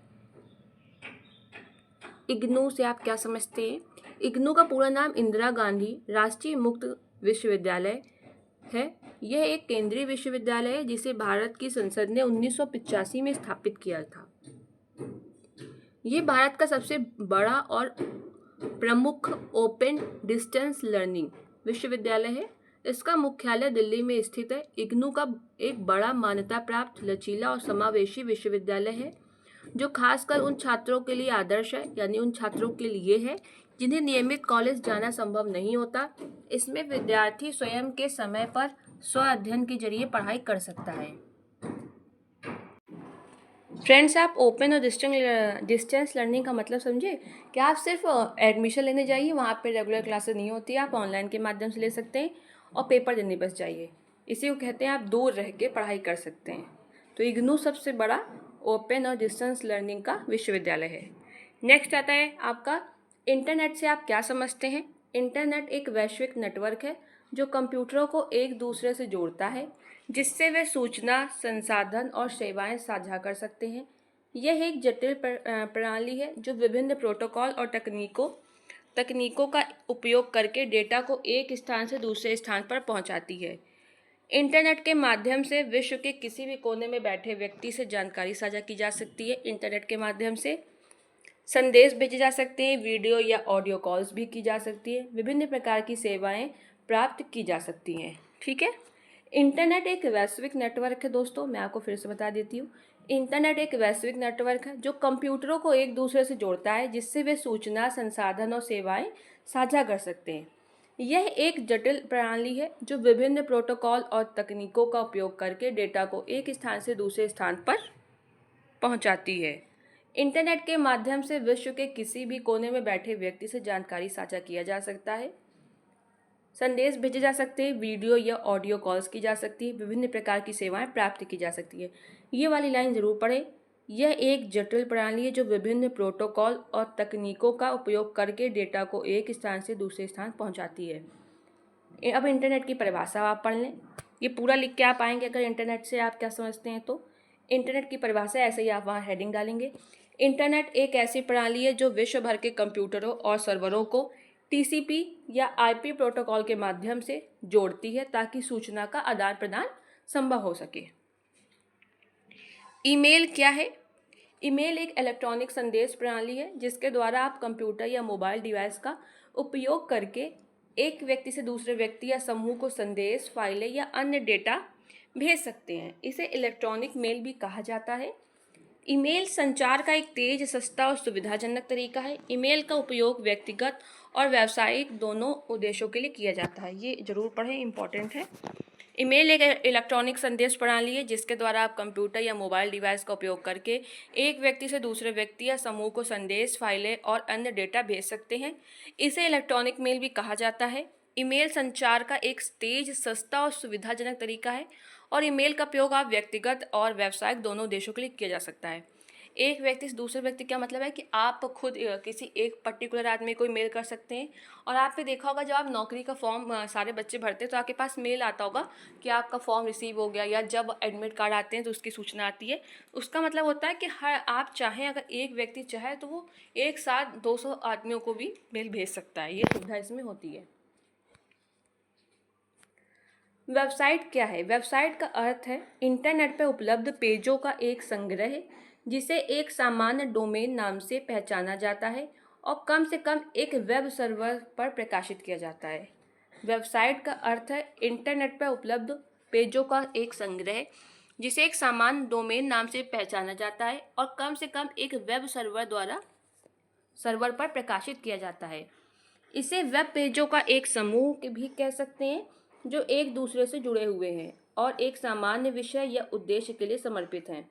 इग्नू से आप क्या समझते हैं? इग्नू का पूरा नाम इंदिरा गांधी राष्ट्रीय मुक्त विश्वविद्यालय है। यह एक केंद्रीय विश्वविद्यालय है जिसे भारत की संसद ने 1985 में स्थापित किया था। यह भारत का सबसे बड़ा और प्रमुख ओपन डिस्टेंस लर्निंग विश्वविद्यालय है। इसका मुख्यालय दिल्ली में स्थित है। इग्नू का एक बड़ा मान्यता प्राप्त, लचीला और समावेशी विश्वविद्यालय है जो खासकर उन छात्रों के लिए आदर्श है, यानी उन छात्रों के लिए है जिन्हें नियमित कॉलेज जाना संभव नहीं होता। इसमें विद्यार्थी स्वयं के समय पर स्व अध्ययन के जरिए पढ़ाई कर सकता है। फ्रेंड्स, आप ओपन और डिस्टेंस लर्निंग का मतलब समझे कि आप सिर्फ एडमिशन लेने जाइए, वहाँ पे रेगुलर क्लासेस नहीं होती, आप ऑनलाइन के माध्यम से ले सकते हैं और पेपर देने बस जाइए। इसी को कहते हैं आप दूर रह के पढ़ाई कर सकते हैं। तो इग्नू सबसे बड़ा ओपन और डिस्टेंस लर्निंग का विश्वविद्यालय है। नेक्स्ट आता है आपका इंटरनेट से आप क्या समझते हैं। इंटरनेट एक वैश्विक नेटवर्क है जो कंप्यूटरों को एक दूसरे से जोड़ता है, जिससे वे सूचना, संसाधन और सेवाएं साझा कर सकते हैं। यह एक जटिल प्रणाली है जो विभिन्न प्रोटोकॉल और तकनीकों का उपयोग करके डेटा को एक स्थान से दूसरे स्थान पर पहुंचाती है। इंटरनेट के माध्यम से विश्व के किसी भी कोने में बैठे व्यक्ति से जानकारी साझा की जा सकती है। इंटरनेट के माध्यम से संदेश भेजे जा सकते हैं, वीडियो या ऑडियो कॉल्स भी की जा सकती है, विभिन्न प्रकार की सेवाएं प्राप्त की जा सकती हैं। ठीक है। इंटरनेट एक वैश्विक नेटवर्क है दोस्तों, मैं आपको फिर से बता देती हूँ। इंटरनेट एक वैश्विक नेटवर्क है जो कंप्यूटरों को एक दूसरे से जोड़ता है, जिससे वे सूचना, संसाधन और सेवाएं साझा कर सकते हैं। यह एक जटिल प्रणाली है जो विभिन्न प्रोटोकॉल और तकनीकों का उपयोग करके डेटा को एक स्थान से दूसरे स्थान पर पहुंचाती है। इंटरनेट के माध्यम से विश्व के किसी भी कोने में बैठे व्यक्ति से जानकारी साझा किया जा सकता है, संदेश भेजे जा सकते हैं, वीडियो या ऑडियो कॉल्स की जा सकती है, विभिन्न प्रकार की सेवाएं प्राप्त की जा सकती है। ये वाली लाइन जरूर पढ़ें। यह एक जटिल प्रणाली है जो विभिन्न प्रोटोकॉल और तकनीकों का उपयोग करके डेटा को एक स्थान से दूसरे स्थान पहुंचाती है। अब इंटरनेट की परिभाषा आप पढ़ लें। ये पूरा लिख के आप आएंगे अगर इंटरनेट से आप क्या समझते हैं तो। इंटरनेट की परिभाषा ऐसे ही आप वहाँ हेडिंग डालेंगे। इंटरनेट एक ऐसी प्रणाली है जो विश्व भर के कंप्यूटरों और सर्वरों को टीसीपी या आईपी प्रोटोकॉल के माध्यम से जोड़ती है ताकि सूचना का आदान प्रदान संभव हो सके। ईमेल क्या है? ईमेल एक इलेक्ट्रॉनिक संदेश प्रणाली है जिसके द्वारा आप कंप्यूटर या मोबाइल डिवाइस का उपयोग करके एक व्यक्ति से दूसरे व्यक्ति या समूह को संदेश, फाइलें या अन्य डेटा भेज सकते हैं। इसे इलेक्ट्रॉनिक मेल भी कहा जाता है। ईमेल संचार का एक तेज, सस्ता और सुविधाजनक तरीका है। ईमेल का उपयोग व्यक्तिगत और व्यावसायिक दोनों उद्देश्यों के लिए किया जाता है। ये जरूर पढ़ें, इंपॉर्टेंट है। ईमेल एक इलेक्ट्रॉनिक संदेश प्रणाली है जिसके द्वारा आप कंप्यूटर या मोबाइल डिवाइस का उपयोग करके एक व्यक्ति से दूसरे व्यक्ति या समूह को संदेश, फाइलें और अन्य डेटा भेज सकते हैं। इसे इलेक्ट्रॉनिक मेल भी कहा जाता है। ईमेल संचार का एक तेज, सस्ता और सुविधाजनक तरीका है और ईमेल का उपयोग आप व्यक्तिगत और व्यावसायिक दोनों उद्देश्यों के लिए किया जा सकता है। एक व्यक्ति से दूसरे व्यक्ति क्या मतलब है कि आप खुद किसी एक पर्टिकुलर आदमी को मेल कर सकते हैं। और आपने देखा होगा जब आप नौकरी का फॉर्म सारे बच्चे भरते हैं तो आपके पास मेल आता होगा कि आपका फॉर्म रिसीव हो गया, या जब एडमिट कार्ड आते हैं तो उसकी सूचना आती है। उसका मतलब होता है कि हर आप चाहें, अगर एक व्यक्ति चाहे तो वो एक साथ 200 आदमियों को भी मेल भेज सकता है। ये सुविधा इसमें होती है। वेबसाइट क्या है? वेबसाइट का अर्थ है इंटरनेट पर उपलब्ध पेजों का एक संग्रह जिसे एक सामान्य डोमेन नाम से पहचाना जाता है और कम से कम एक वेब सर्वर पर प्रकाशित किया जाता है। वेबसाइट का अर्थ है इंटरनेट पर उपलब्ध पेजों का एक संग्रह जिसे एक सामान्य डोमेन नाम से पहचाना जाता है और कम से कम एक वेब सर्वर पर प्रकाशित किया जाता है। इसे वेब पेजों का एक समूह भी कह सकते हैं जो एक दूसरे से जुड़े हुए हैं और एक सामान्य विषय या उद्देश्य के लिए समर्पित हैं।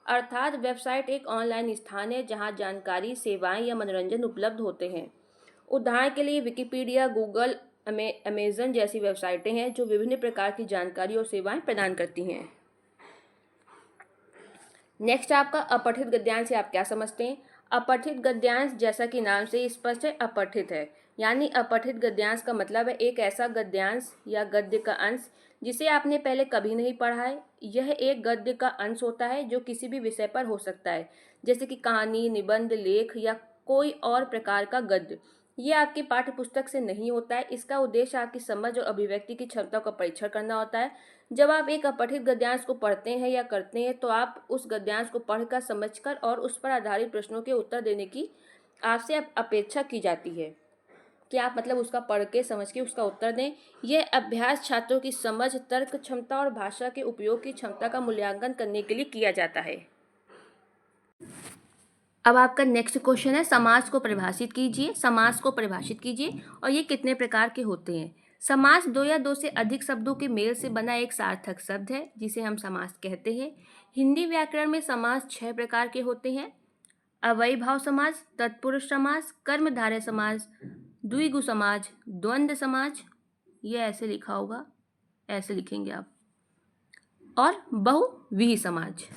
अर्थात वेबसाइट एक ऑनलाइन स्थान है जहां जानकारी, सेवाएं या मनोरंजन उपलब्ध होते हैं। उदाहरण के लिए विकिपीडिया, गूगल, अमेजन जैसी वेबसाइटें हैं जो विभिन्न प्रकार की जानकारी और सेवाएं प्रदान करती हैं। नेक्स्ट आपका अपठित गद्यांश से आप क्या समझते हैं? अपठित गद्यांश जैसा कि नाम से स्पष्ट है, अपठित है। यानी अपठित गद्यांश का मतलब है एक ऐसा गद्यांश या गद्य का अंश जिसे आपने पहले कभी नहीं पढ़ा है। यह एक गद्य का अंश होता है जो किसी भी विषय पर हो सकता है, जैसे कि कहानी, निबंध, लेख या कोई और प्रकार का गद्य। ये आपकी पाठ्य पुस्तक से नहीं होता है। इसका उद्देश्य आपकी समझ और अभिव्यक्ति की क्षमता का परीक्षण करना होता है। जब आप एक अपठित गद्यांश को पढ़ते हैं या करते हैं तो आप उस गद्यांश को पढ़कर, समझकर और उस पर आधारित प्रश्नों के उत्तर देने की आपसे अपेक्षा की जाती है कि आप मतलब उसका पढ़ के, समझ के उसका उत्तर दें। यह अभ्यास छात्रों की समझ, तर्क क्षमता और भाषा के उपयोग की क्षमता का मूल्यांकन करने के लिए किया जाता है। अब आपका नेक्स्ट क्वेश्चन है, समास को परिभाषित कीजिए। समास को परिभाषित कीजिए और ये कितने प्रकार के होते हैं? समास दो या दो से अधिक शब्दों के मेल से बना एक सार्थक शब्द है जिसे हम समास कहते हैं। हिंदी व्याकरण में समास 6 प्रकार के होते हैं। अव्ययीभाव समास, तत्पुरुष समास, कर्मधारय समास, द्विगु समास, द्वंद्व समास, ये ऐसे लिखा होगा, ऐसे लिखेंगे आप, और बहुव्रीहि समास।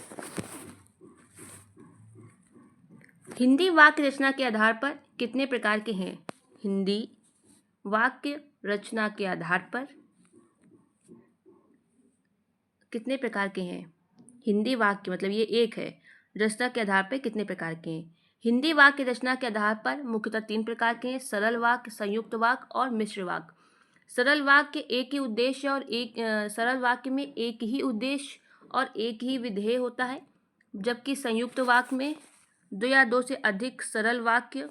हिंदी वाक्य रचना के आधार पर कितने प्रकार के हैं? हिंदी वाक्य रचना के आधार पर कितने प्रकार के हैं? हिंदी वाक्य मतलब ये एक है, रचना के आधार पर कितने प्रकार के हैं? हिंदी वाक्य रचना के आधार पर मुख्यतः 3 प्रकार के हैं, सरल वाक्य, संयुक्त वाक्य और मिश्र वाक्य। सरल वाक्य एक ही उद्देश्य और सरल वाक्य में एक ही उद्देश्य और एक ही विधेय होता है, जबकि संयुक्त वाक्य में 2 या 2 से अधिक सरल वाक्य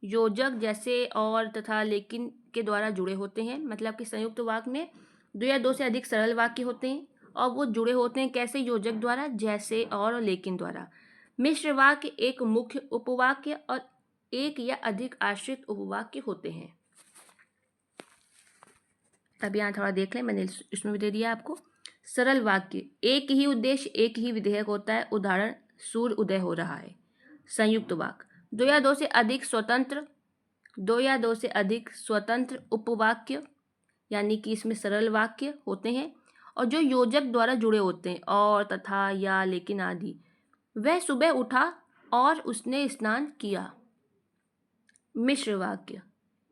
योजक जैसे और तथा लेकिन के द्वारा जुड़े होते हैं। मतलब कि संयुक्त वाक्य में 2 या 2 से अधिक सरल वाक्य होते हैं और वो जुड़े होते हैं कैसे? योजक द्वारा, जैसे और लेकिन द्वारा। मिश्र वाक्य एक मुख्य उपवाक्य और एक या अधिक आश्रित उपवाक्य होते हैं। अब यहाँ थोड़ा देख लें, मैंने इसमें भी दे दिया आपको। सरल वाक्य एक ही उद्देश्य एक ही विधेयक होता है, उदाहरण सूर्य उदय हो रहा है। संयुक्त वाक्य 2 या 2 से अधिक स्वतंत्र उपवाक्य, यानी कि इसमें सरल वाक्य होते हैं और जो योजक द्वारा जुड़े होते हैं, और तथा या लेकिन आदि। वह सुबह उठा और उसने स्नान किया। मिश्र वाक्य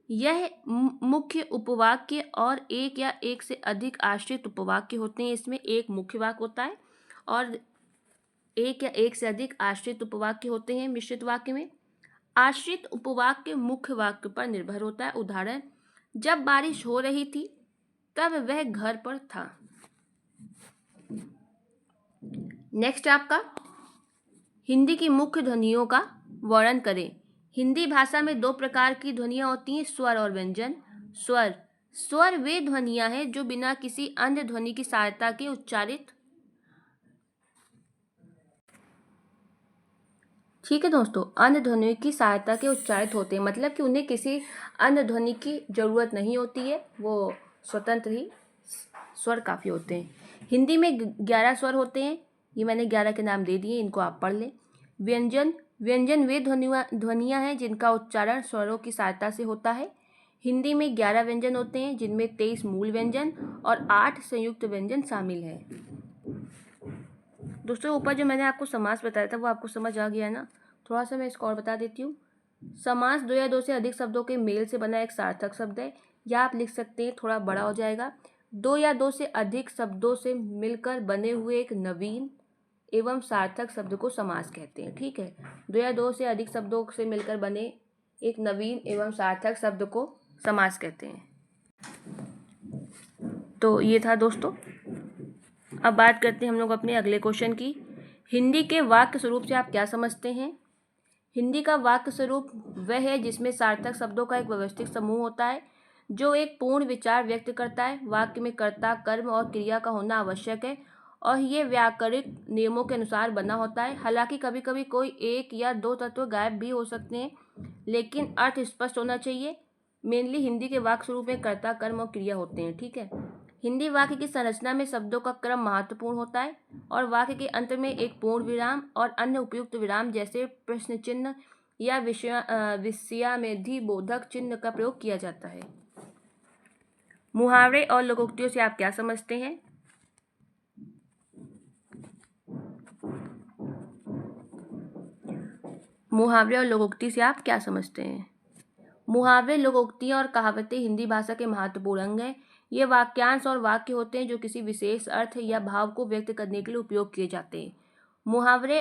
यह मुख्य उपवाक्य और एक या एक से अधिक आश्रित उपवाक्य होते हैं। इसमें एक मुख्य वाक्य होता है और एक या एक से अधिक आश्रित उपवाक्य होते हैं। मिश्रित वाक्य में आश्रित उपवाक्य मुख्य वाक्य पर निर्भर होता है, उदाहरण जब बारिश हो रही थी तब वह घर पर था। नेक्स्ट आपका हिंदी की मुख्य ध्वनियों का वर्णन करें। हिंदी भाषा में 2 प्रकार की ध्वनियाँ होती हैं, स्वर और व्यंजन। स्वर वे ध्वनियाँ हैं जो बिना किसी अन्य ध्वनि की सहायता के उच्चारित, ठीक है दोस्तों, अन्य ध्वनि की सहायता के उच्चारित होते हैं, मतलब कि उन्हें किसी अन्य ध्वनि की जरूरत नहीं होती है, वो स्वतंत्र ही स्वर काफ़ी होते हैं। हिंदी में 11 स्वर होते हैं, ये मैंने 11 के नाम दे दिए, इनको आप पढ़ लें। व्यंजन वे ध्वनियाँ हैं जिनका उच्चारण स्वरों की सहायता से होता है। हिंदी में 11 व्यंजन होते हैं जिनमें 23 मूल व्यंजन और 8 संयुक्त व्यंजन शामिल हैं। दोस्तों ऊपर जो मैंने आपको समास बताया था वो आपको समझ आ गया ना? थोड़ा सा मैं इसको और बता देती हूँ। समास 2 या 2 से अधिक शब्दों के मेल से बना एक सार्थक शब्द है, या आप लिख सकते हैं, थोड़ा बड़ा हो जाएगा, 2 या 2 से अधिक शब्दों से मिलकर बने हुए एक नवीन एवं सार्थक शब्द को समास कहते हैं। ठीक है, 2 या 2 से अधिक शब्दों से मिलकर बने एक नवीन एवं सार्थक शब्द को समास कहते हैं। तो ये था दोस्तों। अब बात करते हैं हम लोग अपने अगले क्वेश्चन की। हिंदी के वाक्य स्वरूप से आप क्या समझते हैं? हिंदी का वाक्य स्वरूप वह है जिसमें सार्थक शब्दों का एक व्यवस्थित समूह होता है जो एक पूर्ण विचार व्यक्त करता है। वाक्य में कर्ता, कर्म और क्रिया का होना आवश्यक है और ये व्याकरणिक नियमों के अनुसार बना होता है। हालांकि कभी कभी कोई 1 या 2 तत्व गायब भी हो सकते हैं, लेकिन अर्थ स्पष्ट होना चाहिए। मेनली हिंदी के वाक्य स्वरूप में कर्ता, कर्म और क्रिया होते हैं। ठीक है, हिंदी वाक्य की संरचना में शब्दों का क्रम महत्वपूर्ण होता है और वाक्य के अंत में एक पूर्ण विराम और अन्य उपयुक्त विराम जैसे प्रश्न चिन्ह या विषयामेधि बोधक चिन्ह का प्रयोग किया जाता है। मुहावरे और लोकोक्तियों से आप क्या समझते हैं? मुहावरे और लोकोक्ति से आप क्या समझते हैं? मुहावरे, लोकोक्तियाँ और कहावतें हिंदी भाषा के महत्वपूर्ण अंग हैं। ये वाक्यांश और वाक्य होते हैं जो किसी विशेष अर्थ या भाव को व्यक्त करने के लिए उपयोग किए जाते हैं। मुहावरे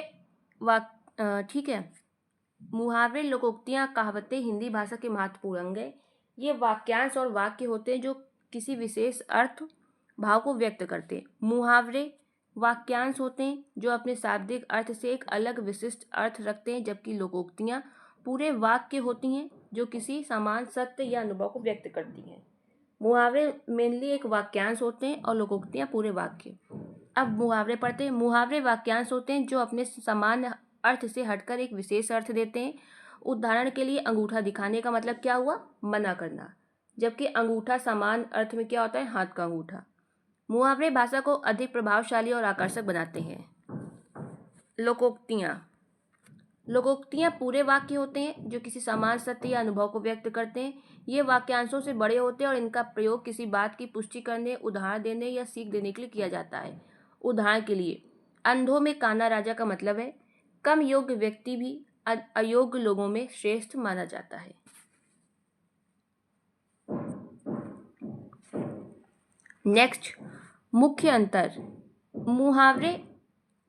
ठीक है, मुहावरे, लोकोक्तियाँ, कहावतें हिंदी भाषा के महत्वपूर्ण अंग हैं। ये वाक्यांश और वाक्य होते हैं जो किसी विशेष अर्थ भाव को व्यक्त करते हैं। मुहावरे वाक्यांश होते हैं जो अपने शाब्दिक अर्थ से एक अलग विशिष्ट अर्थ रखते हैं, जबकि लोकोक्तियाँ पूरे वाक्य होती हैं जो किसी समान सत्य या अनुभव को व्यक्त करती हैं। मुहावरे मेनली एक वाक्यांश होते हैं और लोकोक्तियाँ पूरे वाक्य। अब मुहावरे पढ़ते हैं। मुहावरे वाक्यांश होते हैं जो अपने समान अर्थ से हटकर एक विशेष अर्थ देते हैं। उदाहरण के लिए अंगूठा दिखाने का मतलब क्या हुआ? मना करना। जबकि अंगूठा समान अर्थ में क्या होता है, हाथ का अंगूठा। मुहावरे भाषा को अधिक प्रभावशाली और आकर्षक बनाते हैं। लोकोक्तियाँ। लोकोक्तियाँ पूरे वाक्य होते हैं जो किसी समान सत्य या अनुभव को व्यक्त करते हैं। ये वाक्यांशों से बड़े होते हैं और इनका प्रयोग किसी बात की पुष्टि करने, उदाहरण देने या सीख देने के लिए किया जाता है। उदाहरण के लिए, अंधों में काना राजा का मतलब है कम योग्य व्यक्ति भी अयोग्य लोगों में श्रेष्ठ माना जाता है। नेक्स्ट, मुख्य अंतर। मुहावरे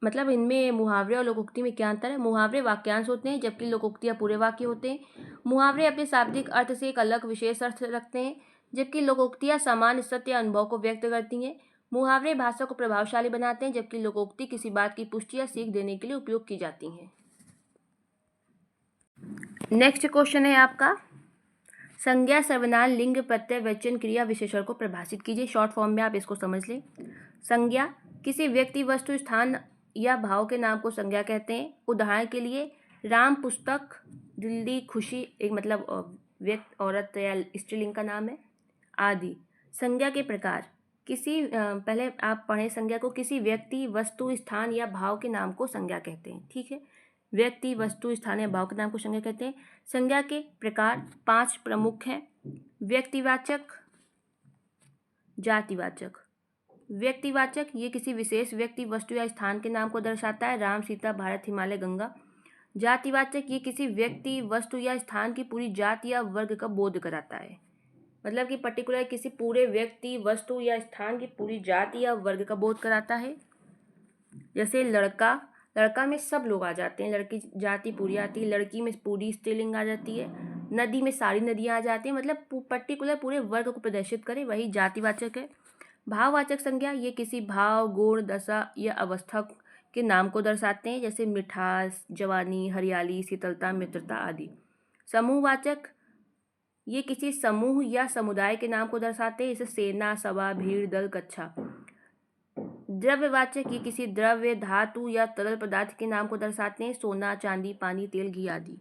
मतलब इनमें मुहावरे और लोकोक्ति में क्या अंतर है। मुहावरे वाक्यांश होते हैं जबकि लोकोक्तियाँ पूरे वाक्य होते हैं। मुहावरे अपने शाब्दिक अर्थ से एक अलग विशेष अर्थ रखते हैं जबकि लोकोक्तियाँ सामान्य सत्य या अनुभव को व्यक्त करती हैं। मुहावरे भाषा को प्रभावशाली बनाते हैं जबकि लोकोक्ति किसी बात की पुष्टि या सीख देने के लिए उपयोग की जाती हैं। नेक्स्ट क्वेश्चन है आपका, संज्ञा, सर्वनाम, लिंग, प्रत्यय, वचन, क्रिया, विशेषण को परिभाषित कीजिए। शॉर्ट फॉर्म में आप इसको समझ लें। संज्ञा, किसी व्यक्ति, वस्तु, स्थान या भाव के नाम को संज्ञा कहते हैं। उदाहरण के लिए, राम पुस्तक, दिल्ली खुशी, एक मतलब व्यक्ति, औरत या स्त्रीलिंग का नाम है, आदि। संज्ञा के प्रकार, किसी पहले आप पढ़ें संज्ञा को, किसी व्यक्ति, वस्तु, स्थान या भाव के नाम को संज्ञा कहते हैं। ठीक है, व्यक्ति, वस्तु, स्थान या भाव के नाम को संज्ञा कहते हैं। संज्ञा के प्रकार 5 प्रमुख हैं। व्यक्तिवाचक, जातिवाचक। व्यक्तिवाचक, ये किसी विशेष व्यक्ति, वस्तु या स्थान के नाम को दर्शाता है। राम, सीता, भारत, हिमालय, गंगा। जातिवाचक, ये किसी व्यक्ति, वस्तु या स्थान की पूरी जाति या वर्ग का बोध कराता है। मतलब कि पर्टिकुलर किसी पूरे व्यक्ति, वस्तु या स्थान की पूरी जाति या वर्ग का बोध कराता है। जैसे लड़का, लड़का में सब लोग आ जाते हैं, लड़की जाति पूरी आती है। लड़की में पूरी स्त्रीलिंग आ जाती है। नदी में सारी नदियाँ आ जाती हैं। मतलब पर्टिकुलर पूरे वर्ग को प्रदर्शित करे, वही जातिवाचक है। भाववाचक संज्ञा, ये किसी भाव, गुण, दशा या अवस्था के नाम को दर्शाते हैं। जैसे मिठास, जवानी, हरियाली, शीतलता, मित्रता आदि। समूहवाचक, ये किसी समूह या समुदाय के नाम को दर्शाते हैं। जैसे सेना, सभा, भीड़, दल, कक्षा। द्रव्यवाचक, ये किसी द्रव्य, धातु या तरल पदार्थ के नाम को दर्शाते हैं। सोना, चांदी, पानी, तेल, घी आदि।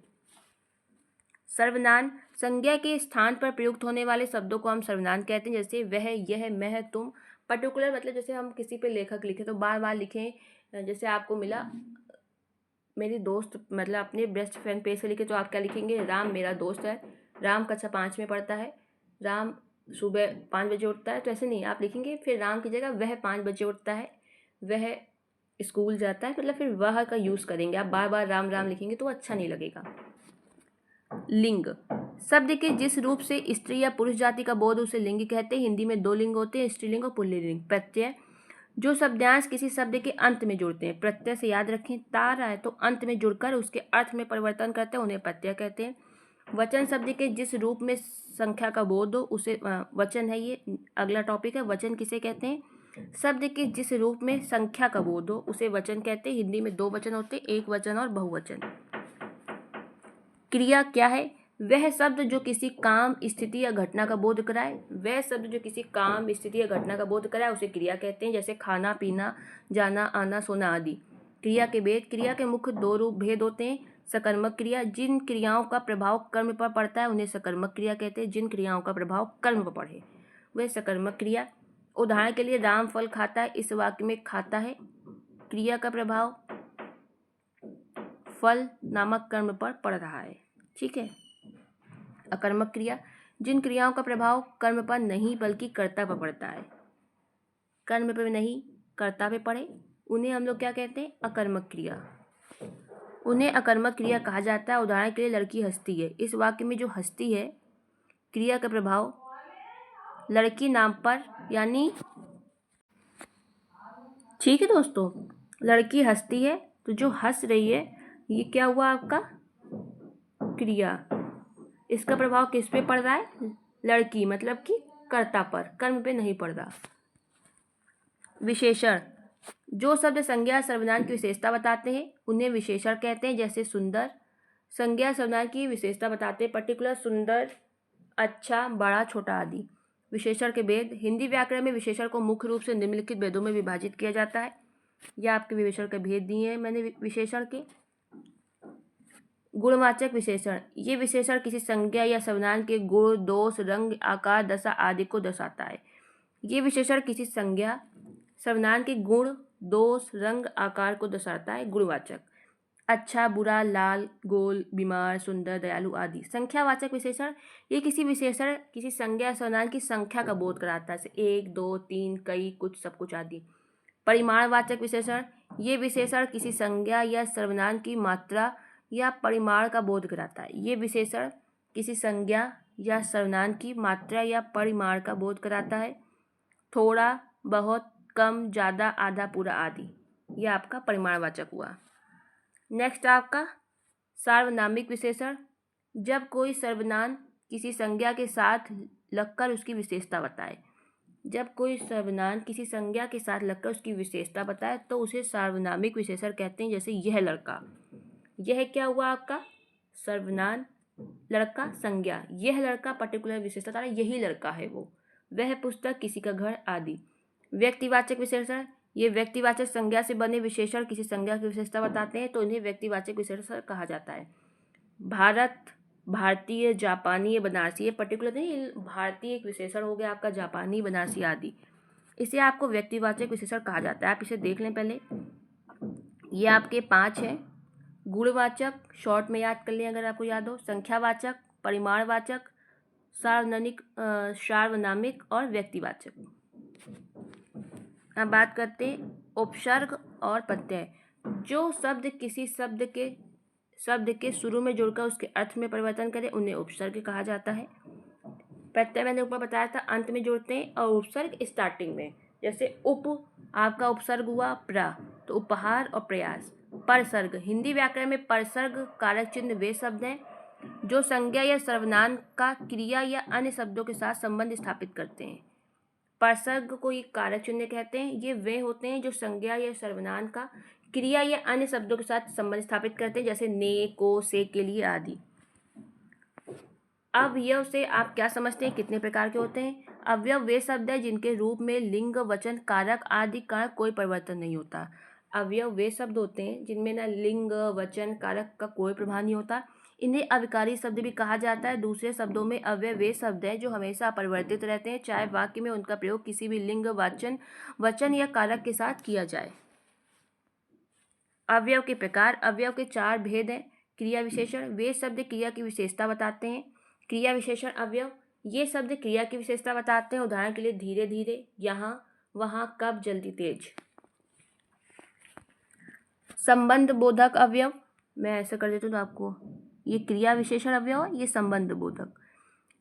सर्वनाम, संज्ञा के स्थान पर प्रयुक्त होने वाले शब्दों को हम सर्वनाम कहते हैं। जैसे वह, यह, मैं, तुम। पर्टिकुलर मतलब जैसे हम किसी पे लेखक लिखे तो बार बार लिखें। जैसे आपको मिला मेरी दोस्त, मतलब अपने बेस्ट फ्रेंड पे से लिखे तो आप क्या लिखेंगे, राम मेरा दोस्त है। राम कक्षा 5 में पढ़ता है। राम सुबह 5 बजे उठता है, तो ऐसे नहीं आप लिखेंगे। फिर राम की जगह वह 5 बजे उठता है, वह स्कूल जाता है, मतलब फिर वह का यूज़ करेंगे। आप बार बार राम राम लिखेंगे तो अच्छा नहीं लगेगा। लिंग, शब्द के जिस रूप से स्त्री या पुरुष जाति का बोध उसे लिंग कहते हैं। हिंदी में 2 लिंग होते हैं, स्त्रीलिंग और पुल्लिंग। प्रत्यय, जो शब्दांश किसी शब्द के अंत में जुड़ते हैं। प्रत्यय से याद रखें, तार आए तो अंत में जुड़कर उसके अर्थ में परिवर्तन करते हैं, उन्हें प्रत्यय कहते हैं। वचन, शब्द के जिस रूप में संख्या का बोध हो उसे वचन है। ये अगला टॉपिक है, वचन किसे कहते हैं। शब्द के जिस रूप में संख्या का बोध हो उसे वचन कहते हैं। हिंदी में 2 वचन होते हैं, एक वचन और बहुवचन। क्रिया क्या है, वह शब्द जो किसी काम, स्थिति या घटना का बोध कराए। वह शब्द जो किसी काम, स्थिति या घटना का बोध कराए उसे क्रिया कहते हैं। जैसे खाना, पीना, जाना, आना, सोना आदि। क्रिया के भेद, क्रिया के मुख्य 2 रूप भेद होते हैं। सकर्मक क्रिया, जिन क्रियाओं का प्रभाव कर्म पर पड़ता है उन्हें सकर्मक क्रिया कहते हैं। जिन क्रियाओं का प्रभाव कर्म पर पड़े वह सकर्मक क्रिया। उदाहरण के लिए, राम फल खाता है, इस वाक्य में खाता है क्रिया का प्रभाव फल नामक कर्म पर पड़ रहा है। ठीक है। अकर्मक क्रिया, जिन क्रियाओं का प्रभाव कर्म पर नहीं बल्कि कर्ता पर पड़ता है, कर्म पर नहीं कर्ता पे पड़े, उन्हें हम लोग क्या कहते हैं, अकर्मक क्रिया। उन्हें अकर्मक क्रिया कहा जाता है। उदाहरण के लिए, लड़की हंसती है, इस वाक्य में जो हंसती है क्रिया का प्रभाव लड़की नाम पर, यानी ठीक है दोस्तों, लड़की हंसती है तो जो हंस रही है ये क्या हुआ आपका, क्रिया। इसका प्रभाव किस पे पड़ रहा है, लड़की मतलब कि कर्ता पर, कर्म पे नहीं पड़ रहा। विशेषण, जो शब्द संज्ञा सर्वनाम की विशेषता बताते हैं उन्हें विशेषण कहते हैं। जैसे सुंदर, संज्ञा सर्वनाम की विशेषता बताते हैं, पर्टिकुलर सुंदर, अच्छा, बड़ा, छोटा आदि। विशेषण के भेद, हिंदी व्याकरण में विशेषण को मुख्य रूप से निम्नलिखित भेदों में विभाजित किया जाता है। यह आपके विशेषण के भेद दिए हैं मैंने विशेषण के। गुणवाचक विशेषण, ये विशेषण किसी संज्ञा या सर्वनाम के गुण, दोष, रंग, आकार, दशा आदि को दर्शाता है। ये विशेषण किसी संज्ञा सर्वनाम के गुण, दोष, रंग, आकार को दर्शाता है। गुणवाचक, अच्छा, बुरा, लाल, गोल, बीमार, सुंदर, दयालु आदि। संख्यावाचक विशेषण, ये किसी विशेषण किसी संज्ञा या सर्वनाम की संख्या का बोध कराता है, जैसे 1, 2, 3, कई, कुछ, सब कुछ आदि। परिमाणवाचक विशेषण, ये विशेषण किसी संज्ञा या सर्वनाम की मात्रा या परिमाण का बोध कराता है। ये विशेषण किसी संज्ञा या सर्वनाम की मात्रा या परिमाण का बोध कराता है। थोड़ा, बहुत, कम, ज़्यादा, आधा, पूरा आदि। यह आपका परिमाणवाचक हुआ। नेक्स्ट आपका सार्वनामिक विशेषण, जब कोई सर्वनाम किसी संज्ञा के साथ लगकर उसकी विशेषता बताए। जब कोई सर्वनाम किसी संज्ञा के साथ लगकर उसकी विशेषता बताए तो उसे सार्वनामिक विशेषण कहते हैं। जैसे यह लड़का, यह क्या हुआ आपका सर्वनाम, लड़का संज्ञा, यह लड़का पर्टिकुलर विशेषता, यही लड़का है वो, वह पुस्तक, किसी का घर आदि। व्यक्तिवाचक विशेषण, ये व्यक्तिवाचक संज्ञा से बने विशेषण किसी संज्ञा की विशेषता बताते हैं तो इन्हें व्यक्तिवाचक विशेषण कहा जाता है। भारत, भारतीय, जापानी, बनारसी, ये पर्टिकुलर नहीं, भारतीय एक विशेषण हो गया आपका, जापानी, बनारसी आदि, इसे आपको व्यक्तिवाचक विशेषण कहा जाता है। आप इसे देख लें पहले, ये आपके 5 हैं। गुणवाचक, शॉर्ट में याद कर लें अगर आपको याद हो, संख्यावाचक, परिमाणवाचक, सार्वनामिक और व्यक्तिवाचक। अब बात करते हैं उपसर्ग और प्रत्यय। जो शब्द किसी शब्द के शुरू में जुड़कर उसके अर्थ में परिवर्तन करे उन्हें उपसर्ग कहा जाता है। प्रत्यय मैंने ऊपर बताया था अंत में जुड़ते हैं और उपसर्ग स्टार्टिंग में। जैसे उप आपका उपसर्ग हुआ प्र, तो उपहार और प्रयास। परसर्ग, हिंदी व्याकरण में परसर्ग कारक चिन्ह वे शब्द हैं जो संज्ञा या सर्वनाम का क्रिया या अन्य शब्दों के साथ संबंध स्थापित करते हैं। परसर्ग को एक कारक चिन्ह कहते हैं। ये वे होते हैं जो संज्ञा या सर्वनाम का क्रिया या अन्य शब्दों के साथ संबंध स्थापित करते हैं, जैसे ने, को, से, के लिए आदि। अवयव से आप क्या समझते हैं, कितने प्रकार के होते हैं? अवयव वे शब्द हैं जिनके रूप में लिंग, वचन, कारक आदि का कोई परिवर्तन नहीं होता। अवयव वे शब्द होते हैं जिनमें ना लिंग, वचन, कारक का कोई प्रभाव नहीं होता। इन्हें अविकारी शब्द भी कहा जाता है। दूसरे शब्दों में अवयव वे शब्द हैं जो हमेशा अपरिवर्तित रहते हैं, चाहे वाक्य में उनका प्रयोग किसी भी लिंग, वचन या कारक के साथ किया जाए। अवयव के प्रकार, अवयव के 4 भेद हैं। क्रिया विशेषण, वे शब्द क्रिया की विशेषता बताते हैं। क्रिया विशेषण अवयव, ये शब्द क्रिया की विशेषता बताते हैं। उदाहरण के लिए धीरे धीरे, यहाँ, वहाँ, कब, जल्दी, तेज। संबंध बोधक अवयव, मैं ऐसा कर देती हूँ तो आपको, ये क्रिया विशेषण अवयव, ये संबंध बोधक।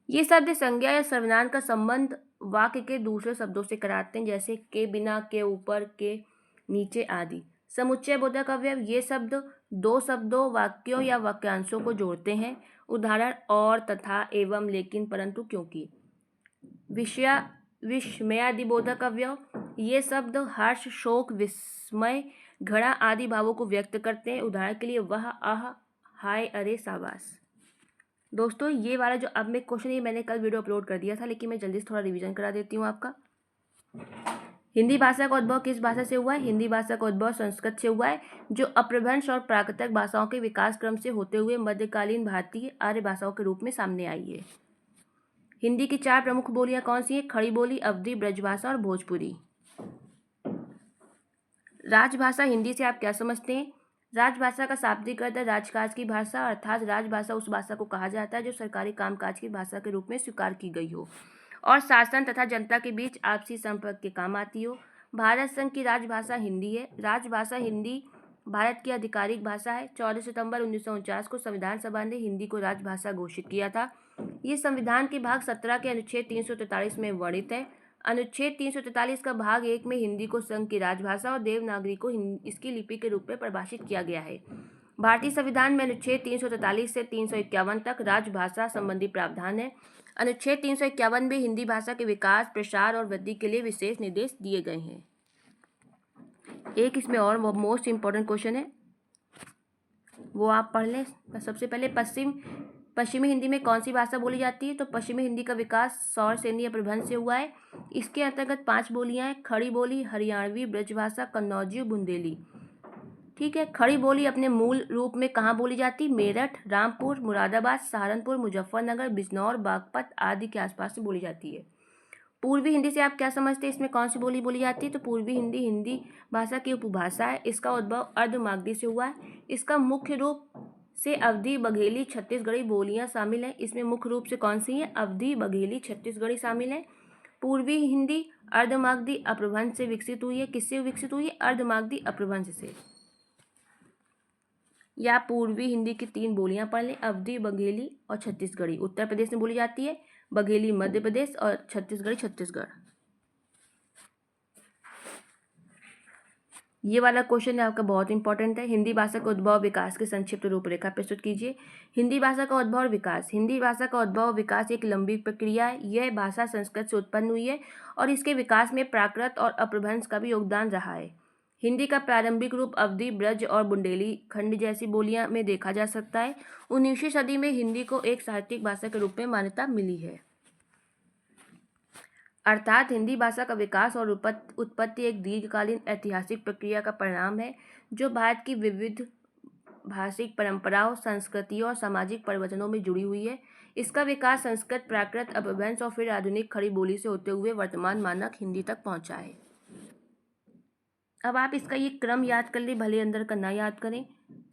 ये शब्द संज्ञा या सर्वनाम का संबंध वाक्य के दूसरे शब्दों से कराते हैं, जैसे के बिना, के ऊपर, के नीचे आदि। समुच्चय बोधक अवयव, ये शब्द 2 शब्दों, वाक्यों या वाक्यांशों को जोड़ते हैं। उदाहरण और, तथा, एवं, लेकिन, परंतु, क्योंकि। विस्मयादि बोधक अवयव, ये शब्द हर्ष, शोक, विस्मय, घृणा आदि भावों को व्यक्त करते हैं। उदाहरण के लिए वह, आह, हाय, अरे, शाबाश। दोस्तों ये वाला जो अब मैं क्वेश्चन, ये मैंने कल वीडियो अपलोड कर दिया था, लेकिन मैं जल्दी से थोड़ा रिवीजन करा देती हूँ आपका। हिंदी भाषा का उद्भव किस भाषा से हुआ है? हिंदी भाषा का उद्भव संस्कृत से हुआ है, जो अपभ्रंश और प्राकृतिक भाषाओं के विकास क्रम से होते हुए मध्यकालीन भारतीय आर्य भाषाओं के रूप में सामने आई है। हिंदी की 4 प्रमुख बोलियां कौन सी हैं? खड़ी बोली, अवधी, ब्रजभाषा और भोजपुरी। राजभाषा हिंदी से आप क्या समझते हैं? राजभाषा का शाब्दिक अर्थ है राजकाज की भाषा, अर्थात राजभाषा उस भाषा को कहा जाता है जो सरकारी कामकाज की भाषा के रूप में स्वीकार की गई हो और शासन तथा जनता के बीच आपसी संपर्क के काम आती हो। भारत संघ की राजभाषा हिंदी है। राजभाषा हिंदी भारत की आधिकारिक भाषा है। 14 सितंबर 1949 को संविधान सभा ने हिंदी को राजभाषा घोषित किया था। ये संविधान के भाग 17 के अनुच्छेद 343 में वर्णित है। अनुच्छेद 343 का भाग 1 में हिंदी को संघ की राजभाषा और देवनागरी को इसकी लिपि के रूप में परिभाषित किया गया है। भारतीय संविधान में अनुच्छेद 343 से 351 तक राजभाषा संबंधी प्रावधान है। अनुच्छेद 351 में हिंदी भाषा के विकास, प्रसार और वृद्धि के लिए विशेष निर्देश दिए गए हैं। एक इसमें और वो मोस्ट इम्पोर्टेंट क्वेश्चन है, वो आप पढ़ लें। सबसे पहले पश्चिमी हिंदी में कौन सी भाषा बोली जाती है? तो पश्चिमी हिंदी का विकास सौर सैन्य प्रबंध से हुआ है। इसके अंतर्गत 5 बोलियां हैं, खड़ी बोली, हरियाणवी, ब्रजभाषा, कन्नौजी, बुंदेली। ठीक है। खड़ी बोली अपने मूल रूप में कहाँ बोली जाती? मेरठ, रामपुर, मुरादाबाद, सहारनपुर, मुजफ्फरनगर, बिजनौर, बागपत आदि के आसपास से बोली जाती है। पूर्वी हिंदी से आप क्या समझते हैं? इसमें कौन सी बोली बोली जाती है? तो पूर्वी हिंदी हिंदी भाषा की उपभाषा है। इसका उद्भव अर्धमागधी से हुआ है। इसका मुख्य रूप से अवधी, बघेली, छत्तीसगढ़ी बोलियां शामिल हैं। इसमें मुख्य रूप से कौन सी हैं? अवधी, बघेली, छत्तीसगढ़ी शामिल हैं। पूर्वी हिंदी अर्धमागधी अपभ्रंश से विकसित हुई है। किससे विकसित हुई है? अर्धमागधी अपभ्रंश से। या पूर्वी हिंदी की 3 बोलियां पढ़ लें, अवधी, बघेली और छत्तीसगढ़ी। उत्तर प्रदेश में बोली जाती है, बघेली मध्य प्रदेश और छत्तीसगढ़ी छत्तीसगढ़। ये वाला क्वेश्चन है आपका, बहुत इंपॉर्टेंट है। हिंदी भाषा का उद्भव विकास की संक्षिप्त रूपरेखा प्रस्तुत कीजिए। हिंदी भाषा का उद्भव और विकास। हिंदी भाषा का उद्भव और विकास एक लंबी प्रक्रिया है। यह भाषा संस्कृत से उत्पन्न हुई है और इसके विकास में प्राकृत और अपभ्रंश का भी योगदान रहा है। हिंदी का प्रारंभिक रूप अवधी, ब्रज और बुंदेली खंड जैसी बोलियां में देखा जा सकता है। 19वीं सदी में हिंदी को एक साहित्यिक भाषा के रूप में मान्यता मिली है। अर्थात हिंदी भाषा का विकास और उत्पत्ति एक दीर्घकालीन ऐतिहासिक प्रक्रिया का परिणाम है जो भारत की विविध भाषिक परंपराओं, संस्कृतियों और सामाजिक परिवर्तनों में जुड़ी हुई है। इसका विकास संस्कृत, प्राकृत, अपभ्रंश और फिर आधुनिक खड़ी बोली से होते हुए वर्तमान मानक हिंदी तक पहुंचा है। अब आप इसका ये क्रम याद कर ले, भले अंदर का ना याद करें।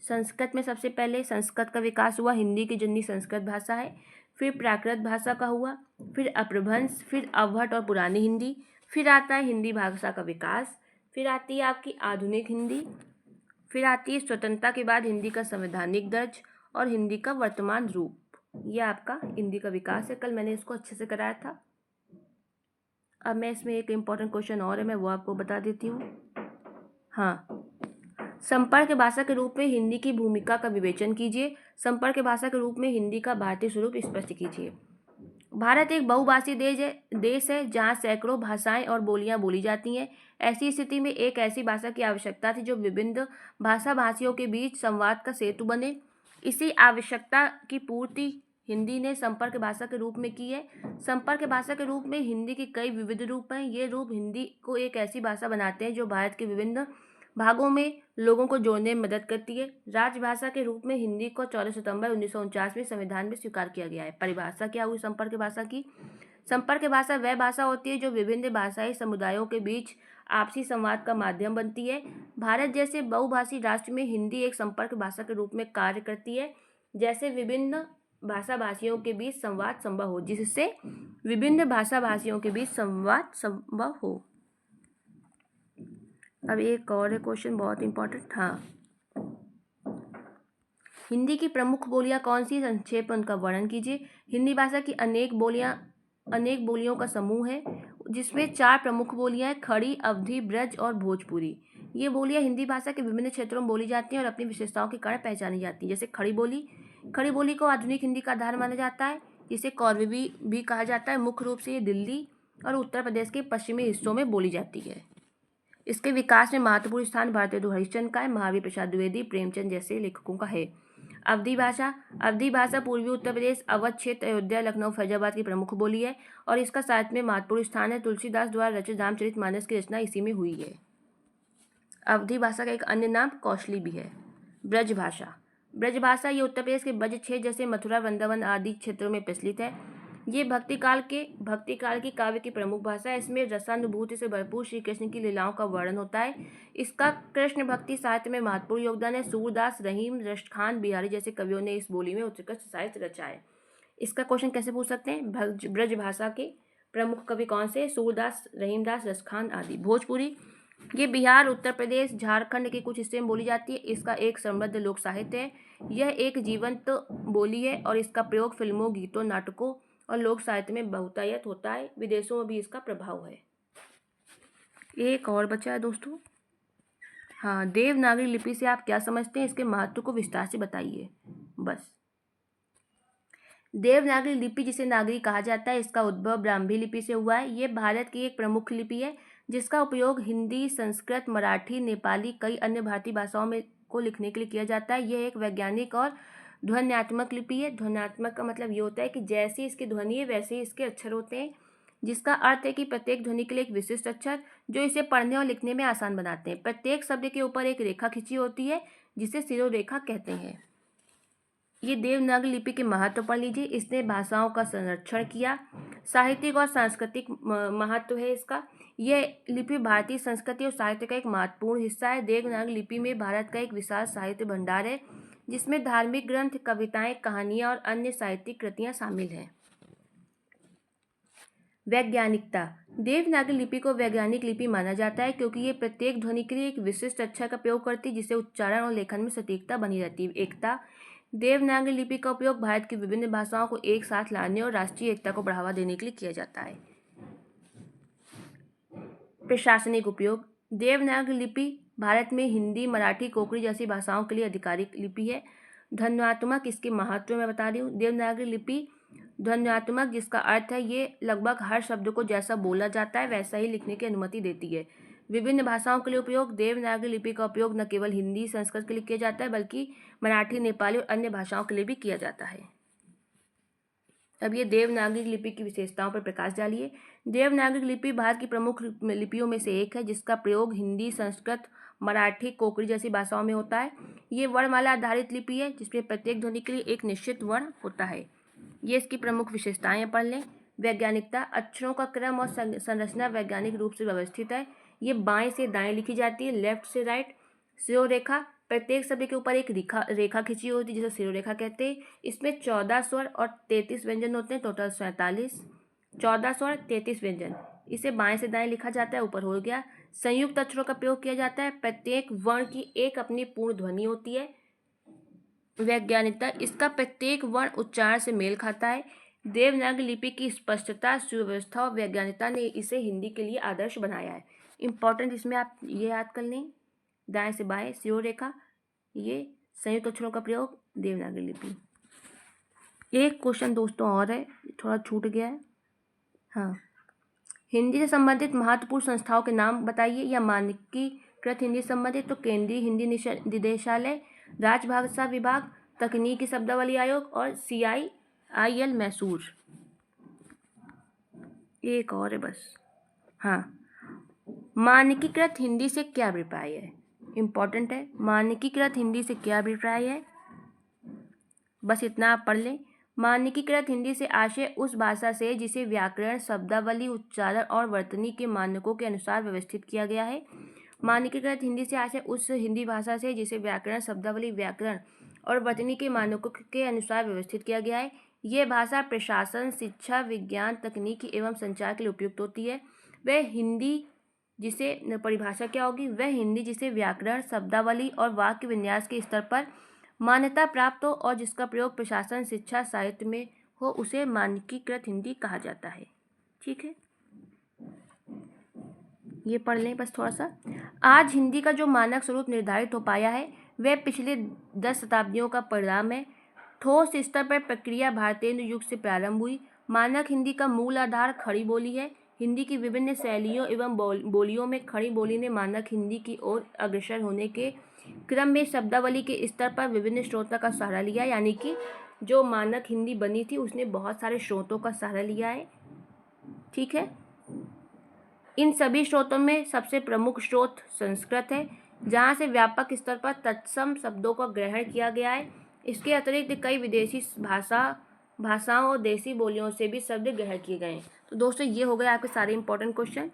संस्कृत में सबसे पहले संस्कृत का विकास हुआ, हिंदी की जननी संस्कृत भाषा है। फिर प्राकृत भाषा का हुआ, फिर अपभ्रंश, फिर अवहट और पुरानी हिंदी, फिर आता है हिंदी भाषा का विकास, फिर आती है आपकी आधुनिक हिंदी, फिर आती है स्वतंत्रता के बाद हिंदी का संवैधानिक दर्ज और हिंदी का वर्तमान रूप। यह आपका हिंदी का विकास है। कल मैंने इसको अच्छे से कराया था। अब मैं इसमें एक इम्पॉर्टेंट क्वेश्चन और है, मैं वो आपको बता देती हूँ। हाँ, संपर्क भाषा के रूप में हिंदी की भूमिका का विवेचन कीजिए। संपर्क भाषा के रूप में हिंदी का भारतीय स्वरूप स्पष्ट कीजिए। भारत एक बहुभाषी देश है जहाँ सैकड़ों भाषाएं और बोलियां बोली जाती हैं। ऐसी स्थिति में एक ऐसी भाषा की आवश्यकता थी जो विभिन्न भाषा भाषियों के बीच संवाद का सेतु बने। इसी आवश्यकता की पूर्ति हिंदी ने संपर्क भाषा के रूप में की है। संपर्क भाषा के रूप में हिंदी के कई विविध रूप हैं। ये रूप हिंदी को एक ऐसी भाषा बनाते हैं जो भारत के विभिन्न भागों में लोगों को जोड़ने में मदद करती है। राजभाषा के रूप में हिंदी को 14 सितंबर 1949 में संविधान में स्वीकार किया गया है। परिभाषा क्या हुई संपर्क भाषा की? संपर्क भाषा वह भाषा होती है जो विभिन्न भाषाई समुदायों के बीच आपसी संवाद का माध्यम बनती है। भारत जैसे बहुभाषी राष्ट्र में हिंदी एक संपर्क भाषा के रूप में कार्य करती है, जैसे विभिन्न भाषा भाषियों के बीच संवाद संभव हो, जिससे विभिन्न भाषा भाषियों के बीच संवाद संभव हो। अब एक और है क्वेश्चन, बहुत इंपॉर्टेंट। हाँ, हिंदी की प्रमुख बोलियां कौन सी? संक्षेप में उनका वर्णन कीजिए। हिंदी भाषा की अनेक बोलियों का समूह है जिसमें 4 प्रमुख बोलियां हैं, खड़ी, अवधी, ब्रज और भोजपुरी। ये बोलियां हिंदी भाषा के विभिन्न क्षेत्रों में बोली जाती हैं और अपनी विशेषताओं के कारण पहचानी जाती हैं। जैसे खड़ी बोली को आधुनिक हिंदी का आधार माना जाता है, जिसे कौरवी भी कहा जाता है। मुख्य रूप से ये दिल्ली और उत्तर प्रदेश के पश्चिमी हिस्सों में बोली जाती है। इसके विकास में महत्वपूर्ण स्थान भारतेंदु हरिश्चंद्र का है, महावीर प्रसाद द्विवेदी, प्रेमचंद जैसे लेखकों का है। अवधी भाषा पूर्वी उत्तर प्रदेश, अवध क्षेत्र, अयोध्या, लखनऊ, फैजाबाद की प्रमुख बोली है और इसका साहित्य में महत्वपूर्ण स्थान है। तुलसीदास द्वारा रचित रामचरितमानस की रचना इसी में हुई है। अवधी भाषा का एक अन्य नाम कौशली भी है। ब्रज भाषा ये उत्तर प्रदेश के ब्रज क्षेत्र जैसे मथुरा, वृंदावन आदि क्षेत्रों में प्रचलित है। ये भक्ति काल की काव्य की प्रमुख भाषा है। इसमें रसानुभूति से भरपूर श्री कृष्ण की लीलाओं का वर्णन होता है। इसका कृष्ण भक्ति साहित्य में महत्वपूर्ण योगदान है। सूरदास, रहीम, रश्तखान, बिहारी जैसे कवियों ने इस बोली में उत्कृष्ट साहित्य रचा है। इसका क्वेश्चन कैसे पूछ सकते हैं? ब्रज भाषा के प्रमुख कवि कौन से? सूरदास, रहीमदास, रश्तखान आदि। भोजपुरी ये बिहार, उत्तर प्रदेश, झारखंड के कुछ हिस्से में बोली जाती है। इसका एक समृद्ध लोक साहित्य है। यह एक जीवंत बोली है और इसका प्रयोग फिल्मों, गीतों, नाटकों और लोक साहित्य में बहुतायत होता है। विदेशों में भी इसका प्रभाव है। एक और बचा है दोस्तों। हाँ, देवनागरी लिपि से आप क्या समझते हैं? इसके महत्व को विस्तार से बताइए बस। देवनागरी लिपि जिसे नागरी कहा जाता है, इसका उद्भव ब्राह्मी लिपि से हुआ है। ये भारत की एक प्रमुख लिपि है जिसका उपयोग हिंदी, संस्कृत, मराठी, नेपाली, कई अन्य भारतीय भाषाओं में को लिखने के लिए किया जाता है। यह एक वैज्ञानिक और ध्वन्यात्मक लिपि है। ध्वन्यात्मक का मतलब ये होता है कि जैसी इसकी ध्वनि है वैसे ही इसके अक्षर होते हैं। जिसका अर्थ है कि प्रत्येक ध्वनि के लिए एक विशिष्ट अक्षर जो इसे पढ़ने और लिखने में आसान बनाते हैं। प्रत्येक शब्द के ऊपर एक रेखा खींची होती है जिसे शिरोरेखा कहते हैं। ये देवनागरी लिपि के महत्व पढ़ लीजिए। इसने भाषाओं का संरक्षण किया। साहित्यिक और सांस्कृतिक महत्व है इसका। यह लिपि भारतीय संस्कृति और साहित्य का एक महत्वपूर्ण हिस्सा है। देवनागरी लिपि में भारत का एक विशाल साहित्य भंडार है जिसमें धार्मिक ग्रंथ, कविताएं, कहानियां और अन्य साहित्यिक कृतियां शामिल हैं। वैज्ञानिकता। देवनागरी लिपि को वैज्ञानिक लिपि माना जाता है क्योंकि ये प्रत्येक ध्वनि के लिए एक विशिष्ट अक्षर का प्रयोग करती है जिससे उच्चारण और लेखन में सटीकता बनी रहती है। एकता। देवनागरी लिपि का उपयोग भारत की विभिन्न भाषाओं को एक साथ लाने और राष्ट्रीय एकता को बढ़ावा देने के लिए किया जाता है। प्रशासनिक उपयोग। देवनागरी लिपि भारत में हिंदी, मराठी, कोंकणी जैसी भाषाओं के लिए आधिकारिक लिपि है। ध्वन्यात्मक। इसके महत्व मैं बता रही हूँ। देवनागरी लिपि ध्वन्यात्मक, जिसका अर्थ है ये लगभग हर शब्द को जैसा बोला जाता है वैसा ही लिखने की अनुमति देती है। विभिन्न भाषाओं के लिए उपयोग। देवनागरी लिपि का उपयोग न केवल हिंदी, संस्कृत के लिए किया जाता है बल्कि मराठी, नेपाली और अन्य भाषाओं के लिए भी किया जाता है। अब ये देवनागरी लिपि की विशेषताओं पर प्रकाश डालिए। देवनागरी लिपि भारत की प्रमुख लिपियों में से एक है जिसका प्रयोग हिंदी, संस्कृत, मराठी, कोंकणी जैसी भाषाओं में होता है। ये वर्णमाला आधारित लिपि है जिसमें प्रत्येक ध्वनि के लिए एक निश्चित वर्ण होता है। ये इसकी प्रमुख विशेषताएं पढ़ लें। वैज्ञानिकता। अक्षरों का क्रम और संरचना वैज्ञानिक रूप से व्यवस्थित है। ये बाएं से दाएं लिखी जाती है, लेफ्ट से राइट। शिरोरेखा। प्रत्येक शब्द के ऊपर एक रेखा खींची होती है जिसे शिरोरेखा कहते हैं। इसमें 14 स्वर और 33 व्यंजन होते हैं, टोटल 47। 14 स्वर, 33 व्यंजन। इसे बाएं से दाएं लिखा जाता है, ऊपर हो गया। संयुक्त अक्षरों का प्रयोग किया जाता है। प्रत्येक वर्ण की एक अपनी पूर्ण ध्वनि होती है। वैज्ञानिकता। इसका प्रत्येक वर्ण उच्चारण से मेल खाता है। देवनागरी लिपि की स्पष्टता, सुव्यवस्था और वैज्ञानिकता ने इसे हिंदी के लिए आदर्श बनाया है। इंपॉर्टेंट इसमें आप ये याद कर लें, दाएं से बाएं, शिरोरेखा, ये संयुक्त अक्षरों का प्रयोग, देवनागरी लिपि। एक क्वेश्चन दोस्तों और है, थोड़ा छूट गया है। हाँ, हिंदी से संबंधित महत्वपूर्ण संस्थाओं के नाम बताइए या मानकीकृत हिंदी संबंधित। तो केंद्रीय हिंदी निदेशालय, राजभाषा विभाग, तकनीकी शब्दावली आयोग और CIIL मैसूर। एक और है बस। हाँ, मानकीकृत हिंदी से क्या अभिप्राय है? इंपॉर्टेंट है। मानकीकृत हिंदी से क्या अभिप्राय है, बस इतना आप पढ़ लें। मानकीकृत हिंदी से आशय उस भाषा से जिसे व्याकरण, शब्दावली, उच्चारण और वर्तनी के मानकों के अनुसार व्यवस्थित किया गया है। मानकीकृत हिंदी से आशय उस हिंदी भाषा से जिसे व्याकरण, शब्दावली, व्याकरण और वर्तनी के मानकों के अनुसार व्यवस्थित किया गया है। यह भाषा प्रशासन, शिक्षा, विज्ञान, तकनीकी एवं संचार के लिए उपयुक्त होती है। वह हिंदी जिसे परिभाषा क्या होगी? वह हिंदी जिसे व्याकरण, शब्दावली और वाक्य विन्यास के स्तर पर मान्यता प्राप्त हो और जिसका प्रयोग प्रशासन, शिक्षा, साहित्य में हो, उसे मानकीकृत हिंदी कहा जाता है। ठीक है, ये पढ़ लें बस थोड़ा सा। आज हिंदी का जो मानक स्वरूप निर्धारित हो पाया है वह पिछले 10 शताब्दियों का परिणाम है। ठोस स्तर पर प्रक्रिया भारतेंदु युग से प्रारंभ हुई। मानक हिंदी का मूल आधार खड़ी बोली है। हिंदी की विभिन्न शैलियों एवं बोलियों में खड़ी बोली ने मानक हिंदी की ओर अग्रसर होने के क्रम में शब्दावली के स्तर पर विभिन्न स्रोतों का सहारा लिया, यानी कि जो मानक हिंदी बनी थी उसने बहुत सारे स्रोतों का सहारा लिया है। ठीक है, इन सभी स्रोतों में सबसे प्रमुख स्रोत संस्कृत है जहाँ से व्यापक स्तर पर तत्सम शब्दों का ग्रहण किया गया है। इसके अतिरिक्त कई विदेशी भाषाओं और देसी बोलियों से भी शब्द ग्रहण किए गए हैं। तो दोस्तों ये हो गए आपके सारे इंपॉर्टेंट क्वेश्चन।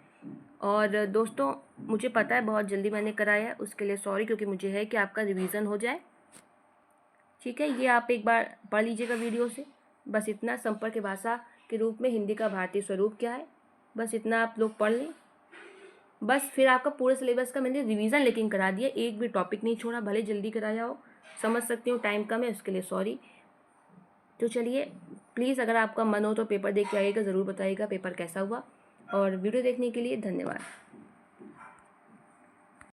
और दोस्तों मुझे पता है बहुत जल्दी मैंने कराया है, उसके लिए सॉरी, क्योंकि मुझे है कि आपका रिवीजन हो जाए। ठीक है, ये आप एक बार पढ़ लीजिएगा वीडियो से। बस इतना, संपर्क भाषा के रूप में हिंदी का भारतीय स्वरूप क्या है, बस इतना आप लोग पढ़ लें। बस फिर आपका पूरे सिलेबस का मैंने रिवीजन लेकिन करा दिया, एक भी टॉपिक नहीं छोड़ा, भले जल्दी कराया हो, समझ सकती हूँ टाइम कम है, उसके लिए सॉरी। तो चलिए, प्लीज़ अगर आपका मन हो तो पेपर देख के आइएगा, ज़रूर बताइएगा पेपर कैसा हुआ। और वीडियो देखने के लिए धन्यवाद।